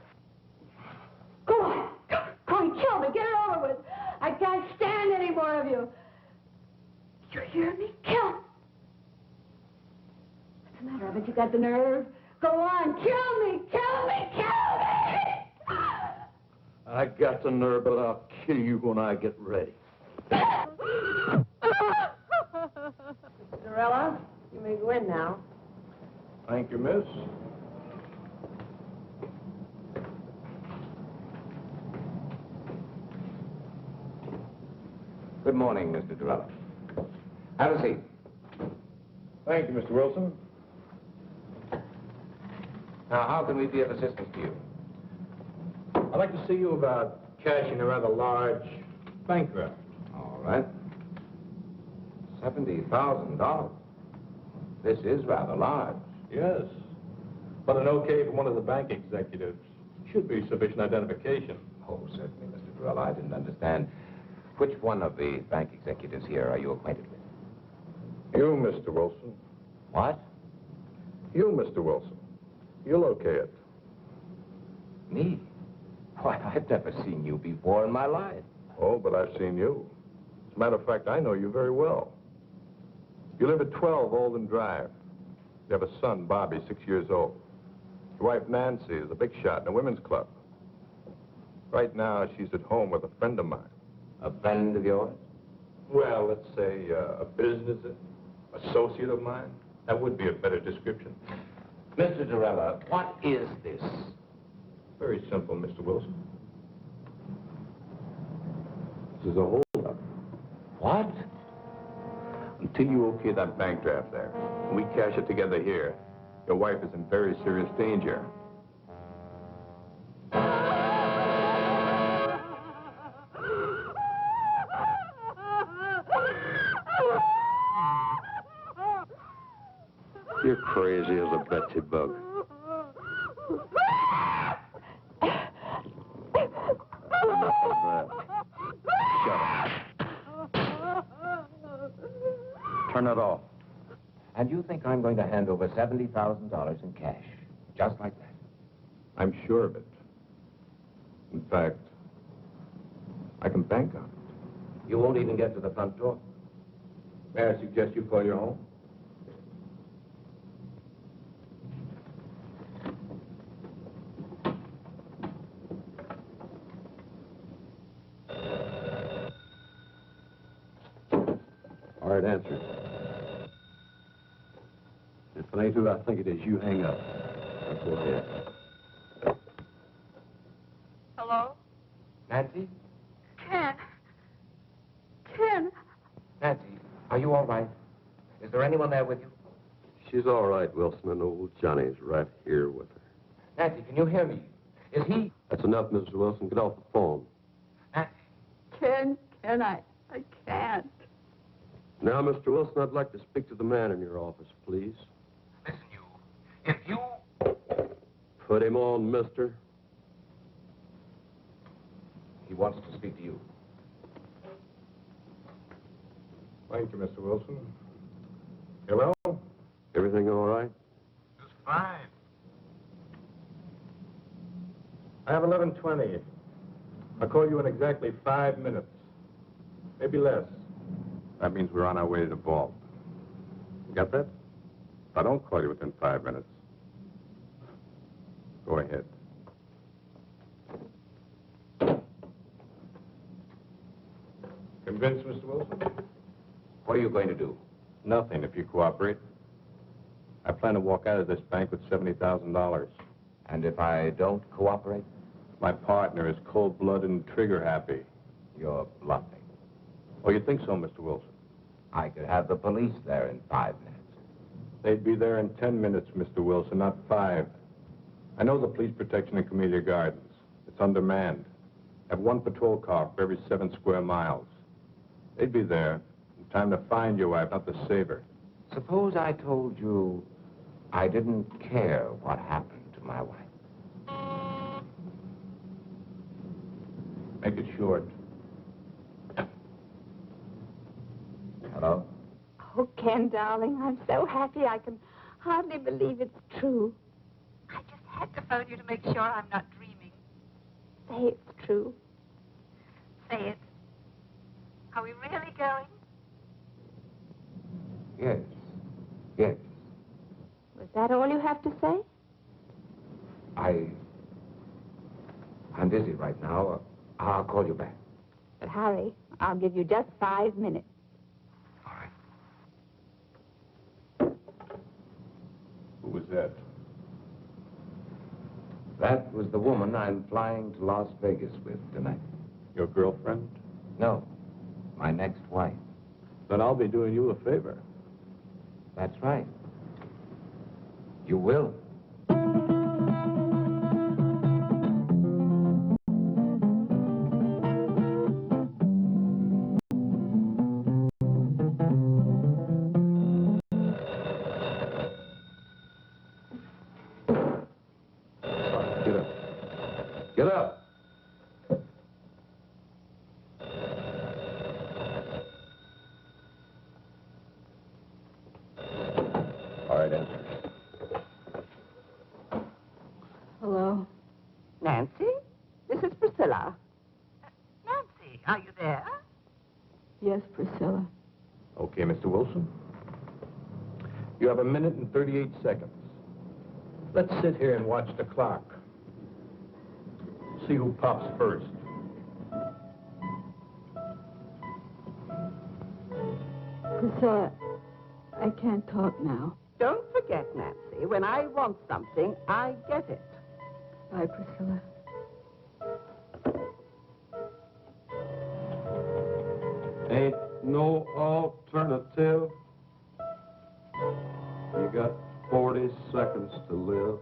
S8: Go on! Go on, kill me! Get it over with! I can't stand any more of you! You hear me? Kill! What's the matter? Haven't you got the nerve? Go on! Kill me! Kill me! Kill me!
S5: I got the nerve, but I'll kill you when I get ready.
S12: Cinderella, you may go in now.
S1: Thank you, miss.
S7: Good morning, Mr. Durrell. Have a seat.
S1: Thank you, Mr. Wilson.
S7: Now, how can we be of assistance to you?
S1: I'd like to see you about cashing a rather large bank draft.
S7: All right. $70,000. This is rather large.
S1: Yes. But an okay from one of the bank executives should be sufficient identification.
S7: Oh, certainly, Mr. Durrell. I didn't understand. Which one of the bank executives here are you acquainted with?
S1: You, Mr. Wilson.
S7: What?
S1: You, Mr. Wilson. You'll okay it.
S7: Me? Why, I've never seen you before in my life.
S1: Oh, but I've seen you. As a matter of fact, I know you very well. You live at 12 Alden Drive. You have a son, Bobby, 6 years old. Your wife, Nancy, is a big shot in a women's club. Right now, she's at home with a friend of mine.
S7: A friend of yours?
S1: Well, let's say a business associate of mine. That would be a better description.
S7: Mr. Durrell, what is this?
S1: Very simple, Mr. Wilson.
S5: This is a holdup.
S7: What?
S1: Until you okay that bank draft there, and we cash it together here, your wife is in very serious danger.
S5: You're crazy as a Betsy bug. Enough of that. Shut up. Turn it off.
S7: And you think I'm going to hand over $70,000 in cash, just like that?
S1: I'm sure of it. In fact, I can bank on it.
S7: You won't even get to the front door.
S1: May I suggest you call your home?
S5: All right, answer. If it ain't who I think it is, you hang up. Now, go ahead.
S11: Hello?
S7: Nancy?
S8: Ken. Ken.
S7: Nancy, are you all right? Is there anyone there with you?
S5: She's all right, Wilson, and old Johnny's right here with her.
S7: Nancy, can you hear me? Is he...
S5: That's enough, Mrs. Wilson. Get off the phone.
S7: Nancy?
S8: Ken, I can't.
S5: Now, Mr. Wilson, I'd like to speak to the man in your office, please.
S7: Listen, you. If you...
S5: Put him on, mister.
S7: He wants to speak to you.
S1: Thank you, Mr. Wilson. Hello?
S5: Everything all right?
S1: Just fine. I have 11:20. I'll call you in exactly 5 minutes. Maybe less. That means we're on our way to the vault. You got that? If I don't call you within 5 minutes, go ahead. Convinced, Mr. Wilson?
S7: What are you going to do?
S1: Nothing, if you cooperate. I plan to walk out of this bank with $70,000.
S7: And if I don't cooperate?
S1: My partner is cold-blooded and trigger-happy.
S7: You're bluffing.
S1: Oh, you think so, Mr. Wilson?
S7: I could have the police there in 5 minutes.
S1: They'd be there in 10 minutes, Mr. Wilson, not 5. I know the police protection in Camellia Gardens. It's undermanned. Have one patrol car for every 7 square miles. They'd be there in time to find your wife, not to save her.
S7: Suppose I told you I didn't care what happened to my wife.
S1: Make it short.
S7: Hello?
S9: Oh, Ken, darling, I'm so happy I can hardly believe it's true.
S11: I just had to phone you to make sure I'm not dreaming.
S9: Say it's true.
S11: Say it. Are we really going?
S7: Yes. Yes.
S9: Was that all you have to say?
S7: I'm busy right now. I'll call you back.
S9: But hurry. I'll give you just 5 minutes.
S7: All right.
S1: Who was that?
S7: That was the woman I'm flying to Las Vegas with tonight.
S1: Your girlfriend?
S7: No, my next wife.
S1: Then I'll be doing you a favor.
S7: That's right. You will.
S1: Get up. Get up. All right, answer.
S12: Hello?
S8: Nancy, this is Priscilla.
S11: Nancy, are you there?
S12: Yes, Priscilla.
S1: Okay, Mr. Wilson. You have 1 minute and 38 seconds. Let's sit here and watch the clock. See who pops first.
S12: Priscilla, I can't talk now.
S8: Don't forget, Nancy, when I want something, I get it.
S12: Bye, Priscilla.
S5: Ain't no alternative. You got 40 seconds to live.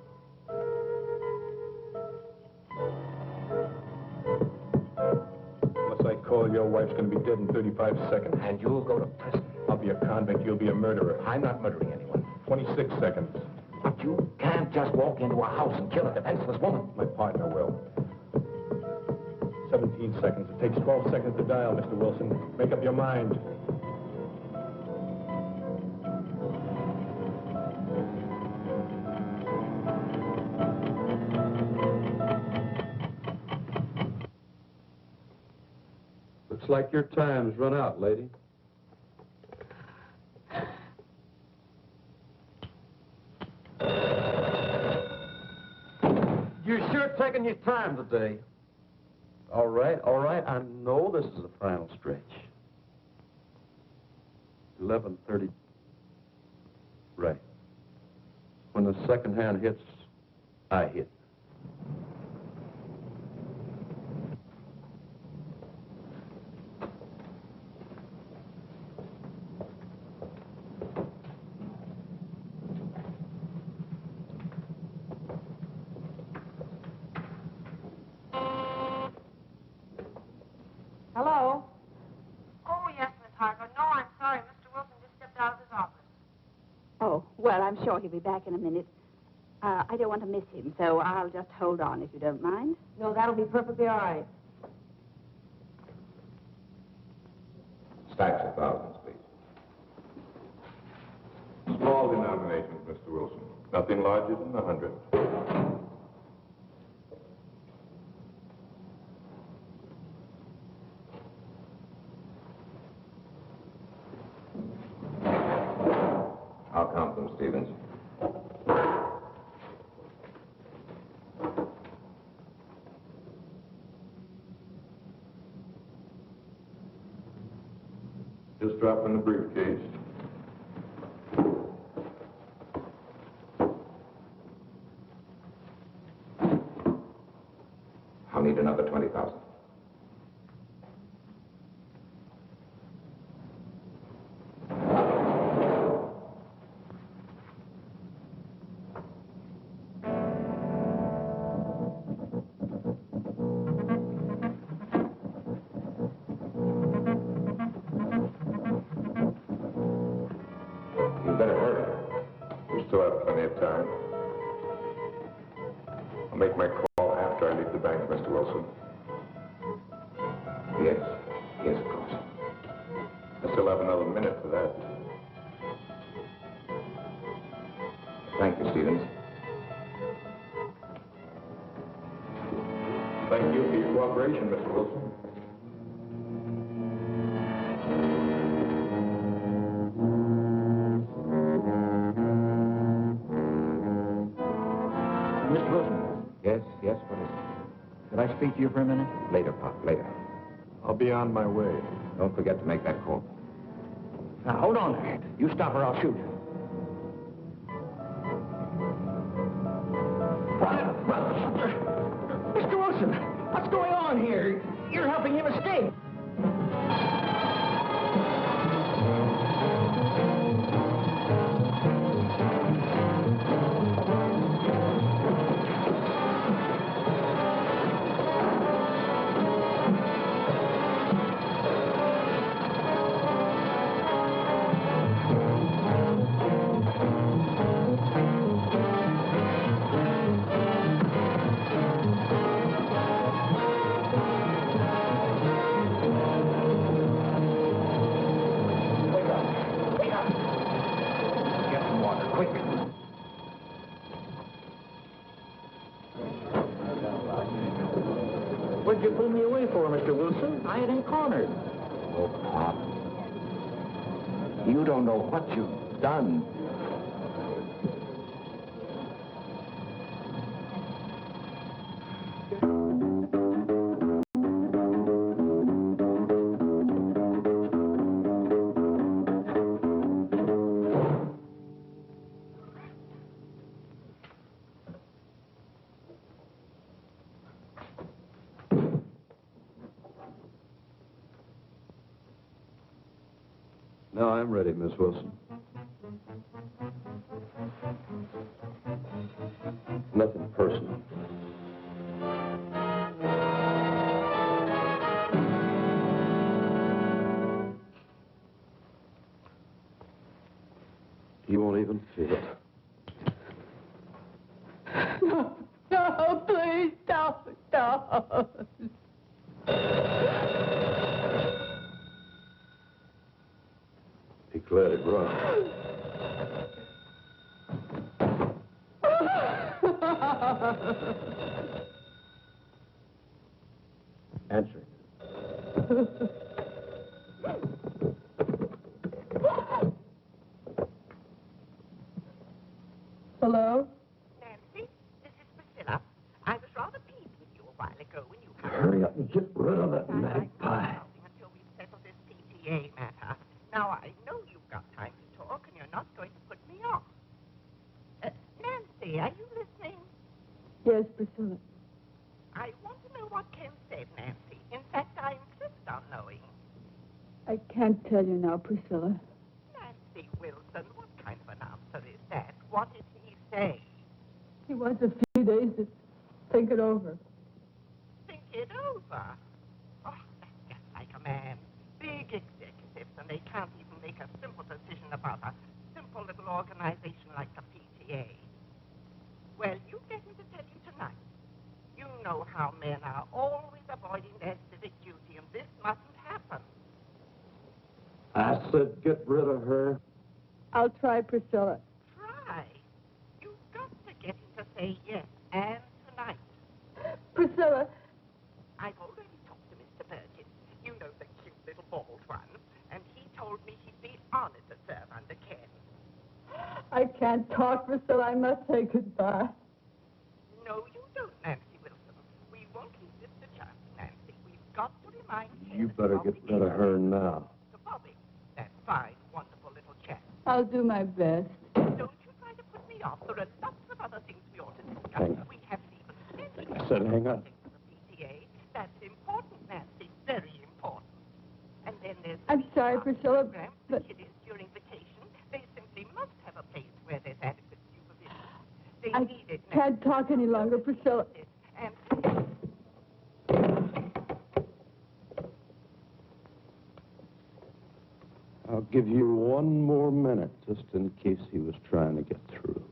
S1: Unless I call, your wife's going to be dead in 35 seconds.
S7: And you'll go to prison.
S1: I'll be a convict. You'll be a murderer.
S7: I'm not murdering anyone.
S1: 26 seconds.
S7: But you can't just walk into a house and kill a defenseless woman.
S1: My partner will. 17 seconds. It takes 12 seconds to dial, Mr. Wilson. Make up your mind.
S5: Looks like your time's run out, lady. You're sure taking your time today. All right. I know this is the final stretch. 11:30. Right. When the second hand hits, I hit.
S8: Hello?
S11: Oh, yes, Miss Harker. No, I'm sorry. Mr. Wilson just stepped out of his office.
S9: Oh, well, I'm sure he'll be back in a minute. I don't want to miss him, so I'll just hold on if you don't mind.
S8: No, that'll be perfectly all right.
S7: Stacks of thousands, please.
S1: Small denominations, Mr. Wilson. Nothing larger than 100.
S7: I'll count them, Stevens.
S1: Just drop in the briefcase.
S7: I'll need another 20,000.
S1: Still have plenty of time. I'll make my call after I leave the bank, Mr. Wilson.
S7: Yes, yes, of course.
S1: I still have another minute for that.
S7: Thank you, Stevens.
S1: Thank you for your cooperation, Mr. Wilson.
S2: Mr. Wilson,
S7: Yes, what is it?
S2: could I speak to you for a minute?
S7: Later, Pop, later.
S1: I'll be on my way.
S7: Don't forget to make that call.
S2: Now, hold on there. You stop or I'll shoot. Mr. Wilson, what's going on here? You're helping him escape. What'd you pull me away for, Mr. Wilson? I ain't cornered.
S7: Oh, Pop. You don't know what you've done.
S5: Now I'm ready, Miss Wilson. Nothing personal. You won't even feel it.
S8: No, please don't.
S5: He let it run. Answer it.
S8: Hello?
S11: Nancy, this is Priscilla. I was rather pleased with you a while ago when you...
S5: Hurry up and get rid of that magpie.
S11: Until we settle this PTA matter. Now, I know you've got time to talk, and you're not going to put me off. Nancy, are you listening?
S8: Yes, Priscilla.
S11: I want to know what Ken said, Nancy. In fact, I insist on knowing.
S8: I can't tell you now, Priscilla.
S11: Nancy Wilson, what kind of an answer is that? What did he say?
S8: He wants a few days to think it over.
S11: Think it over. Oh, that's just like a man. Big executives, and they can't even make a simple decision about a simple little organization like the PTA. Well, you get me to tell you tonight. You know how men are always avoiding their civic duty, and this mustn't happen.
S5: I said get rid of her.
S8: I'll try, Priscilla.
S11: Try. You've got to get him to say yes, and tonight.
S8: Priscilla.
S11: I've already talked to Mr. Perkins. You know, the cute little bald one. And he told me he'd be honored to serve under Ken.
S8: I can't talk, Priscilla. I must say goodbye.
S11: No, you don't, Nancy Wilson. We won't leave this to chance, Nancy. We've got to remind Ken...
S5: You better get rid of her now.
S11: To Bobby, that fine, wonderful little chap.
S8: I'll do my best.
S11: Don't you try to put me off. There are lots of other things we ought to discuss.
S5: Hang on.
S11: We haven't even finished.
S5: I said hang on.
S11: The PTA. That's important, Nancy. Very important. And then there's...
S8: I'm sorry, Priscilla,
S11: program for
S8: but
S11: kiddies during vacation. They simply must have a place where there's adequate supervision. They
S8: I
S11: need it,
S8: can't talk any longer, Priscilla.
S11: And
S5: I'll give you one more minute, just in case he was trying to get through.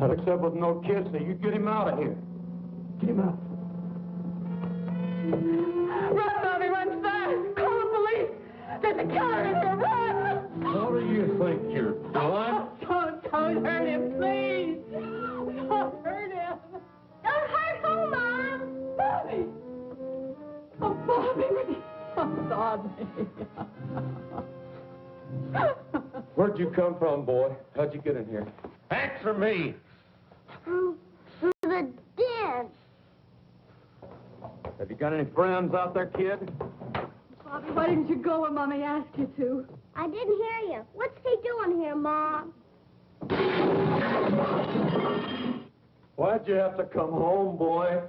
S10: Not except with no kids, so you get him out of here. Get him out.
S8: Run, Bobby, run fast! Call the police! There's a killer in here, run!
S10: What do you think you're doing?
S8: Don't hurt him, please! Don't hurt him!
S6: Don't hurt who, Mom?
S8: Bobby! Oh, Bobby! Oh, Bobby!
S10: Where'd you come from, boy? How'd you get in here?
S7: Answer me.
S6: Through the den.
S10: Have you got any friends out there, kid?
S8: Bobby, why didn't you go when Mommy asked you to?
S6: I didn't hear you. What's he doing here, Mom?
S10: Why'd you have to come home, boy?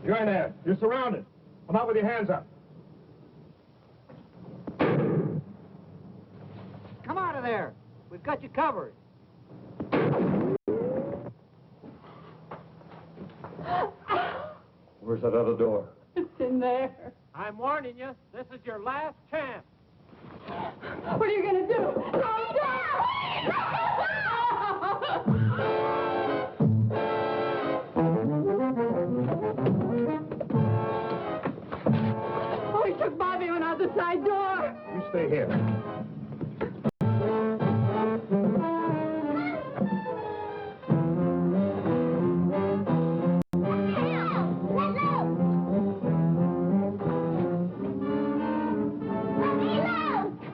S1: You're in there. You're surrounded. Come out with your hands up.
S2: Come out of there. We've got you covered.
S10: Where's that other door?
S8: It's in there.
S3: I'm warning you, this is your last chance.
S8: What are you going to do? Calm Oh, he took Bobby and out the side door.
S1: You stay here.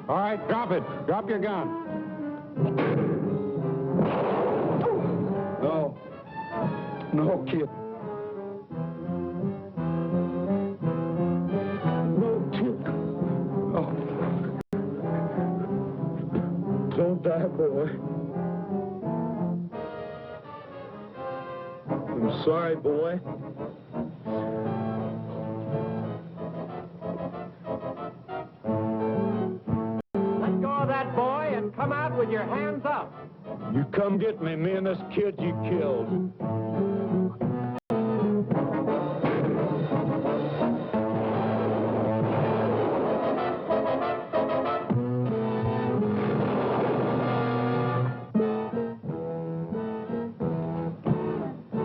S1: All right, drop it. Drop your gun.
S10: No. No, kid. No, kid. Oh. Don't die, boy. I'm sorry, boy.
S3: Let go of that boy and come out with your hands up.
S10: You come get me and this kid you killed.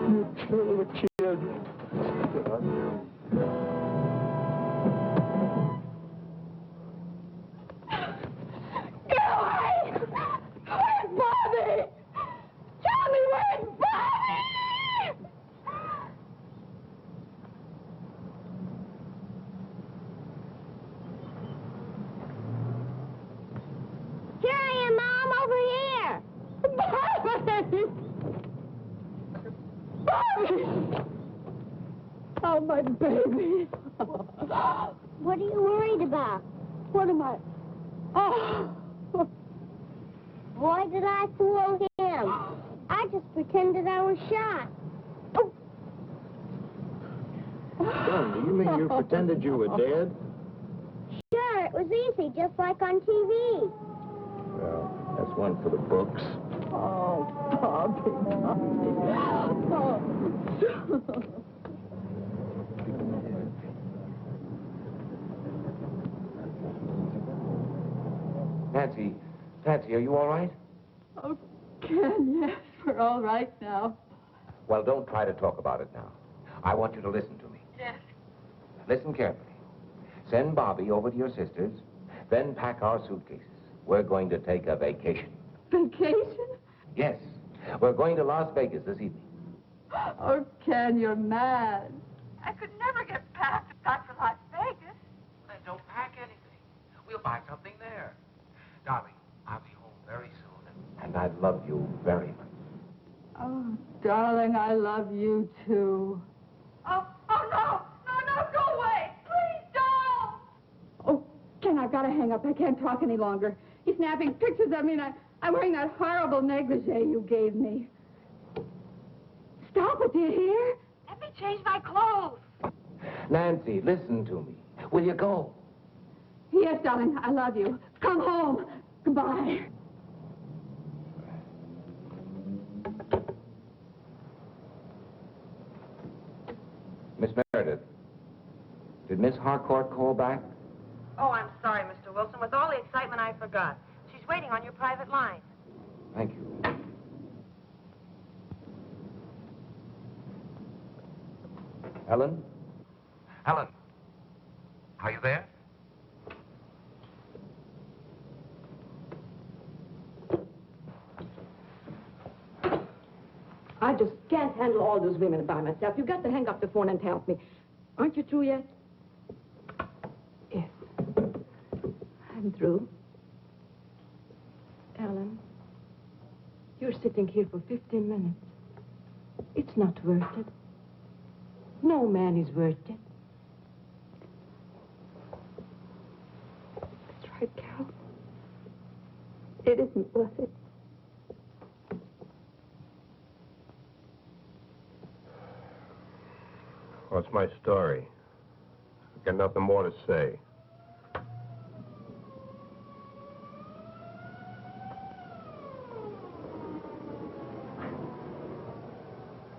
S10: You killed a kid.
S8: Get away! Where's Bobby? Tell me where's Bobby!
S6: Here I am, Mom, over here.
S8: Bobby! Bobby! Oh, my baby.
S6: What are you worried about?
S8: What am I? Oh!
S6: Why did I fool him? I just pretended I was shot.
S2: Son, do you mean you pretended you were dead?
S6: Sure, it was easy, just like on TV.
S2: Well, that's one for the books.
S8: Oh, Bobby, Bobby. Oh.
S7: Nancy, are you all right?
S8: Oh, Ken, yes, we're all right now.
S7: Well, don't try to talk about it now. I want you to listen to me.
S11: Yes.
S7: Listen carefully. Send Bobby over to your sister's, then pack our suitcases. We're going to take a vacation.
S8: Vacation?
S7: Yes, we're going to Las Vegas this evening.
S8: Oh, Ken, you're mad.
S11: I could never get past if not for Las Vegas.
S3: Then don't pack anything. We'll buy something there. Darling, I'll be home very soon.
S7: And I love you very much.
S8: Oh, darling, I love you, too.
S11: Oh, no, go away. Please don't.
S8: Oh, Ken, I've got to hang up. I can't talk any longer. He's snapping pictures of me, and I'm wearing that horrible negligee you gave me. Stop it, do you hear?
S11: Let me change my clothes.
S7: Nancy, listen to me. Will you go?
S8: Yes, darling, I love you. Come home. Goodbye.
S7: Miss Meredith, did Miss Harcourt call back?
S13: Oh, I'm sorry, Mr. Wilson. With all the excitement, I forgot. She's waiting on your private line.
S7: Thank you. Helen?
S3: Helen, are you there?
S14: I just can't handle all those women by myself. You've got to hang up the phone and help me. Aren't you through yet? Yes. I'm through. Ellen, you're sitting here for 15 minutes. It's not worth it. No man is worth it. That's right, Carol. It isn't worth it.
S1: What's my story? I've got nothing more to say.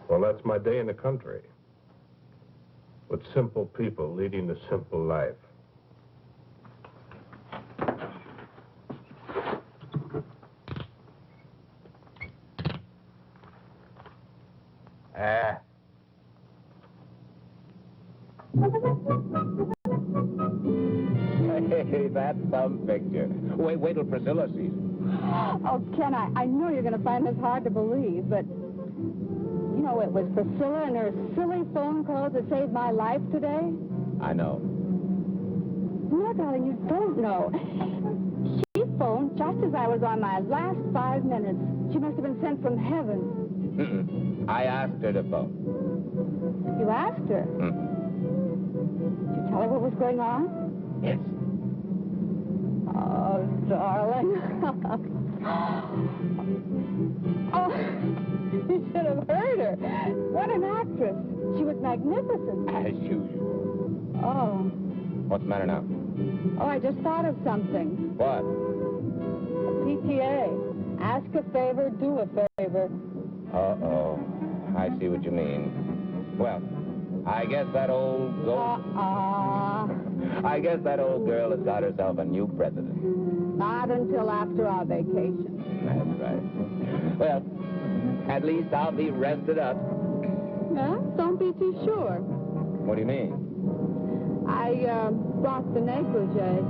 S1: Well, that's my day in the country. With simple people leading the simple life.
S7: Hey, that's some picture. Wait till Priscilla sees it.
S9: Oh, Ken, I know you're going to find this hard to believe, but, you know, it was Priscilla and her silly phone calls that saved my life today.
S7: I know.
S9: No, darling, you don't know. She phoned just as I was on my last 5 minutes. She must have been sent from heaven.
S7: Mm-mm. I asked her to phone.
S9: You asked her? Did you tell her what was going on?
S7: Yes.
S9: Oh, darling. Oh, you should have heard her. What an actress. She was magnificent.
S7: As usual.
S9: Oh.
S7: What's the matter now?
S9: Oh, I just thought of something.
S7: What?
S9: PTA. Ask a favor, do a favor.
S7: Uh-oh. I see what you mean. Well, I guess that old I guess that old girl has got herself a new president.
S9: Not until after our vacation.
S7: That's right. Well, at least I'll be rested up.
S9: Huh? Don't be too sure.
S7: What do you mean?
S9: I brought the negligee.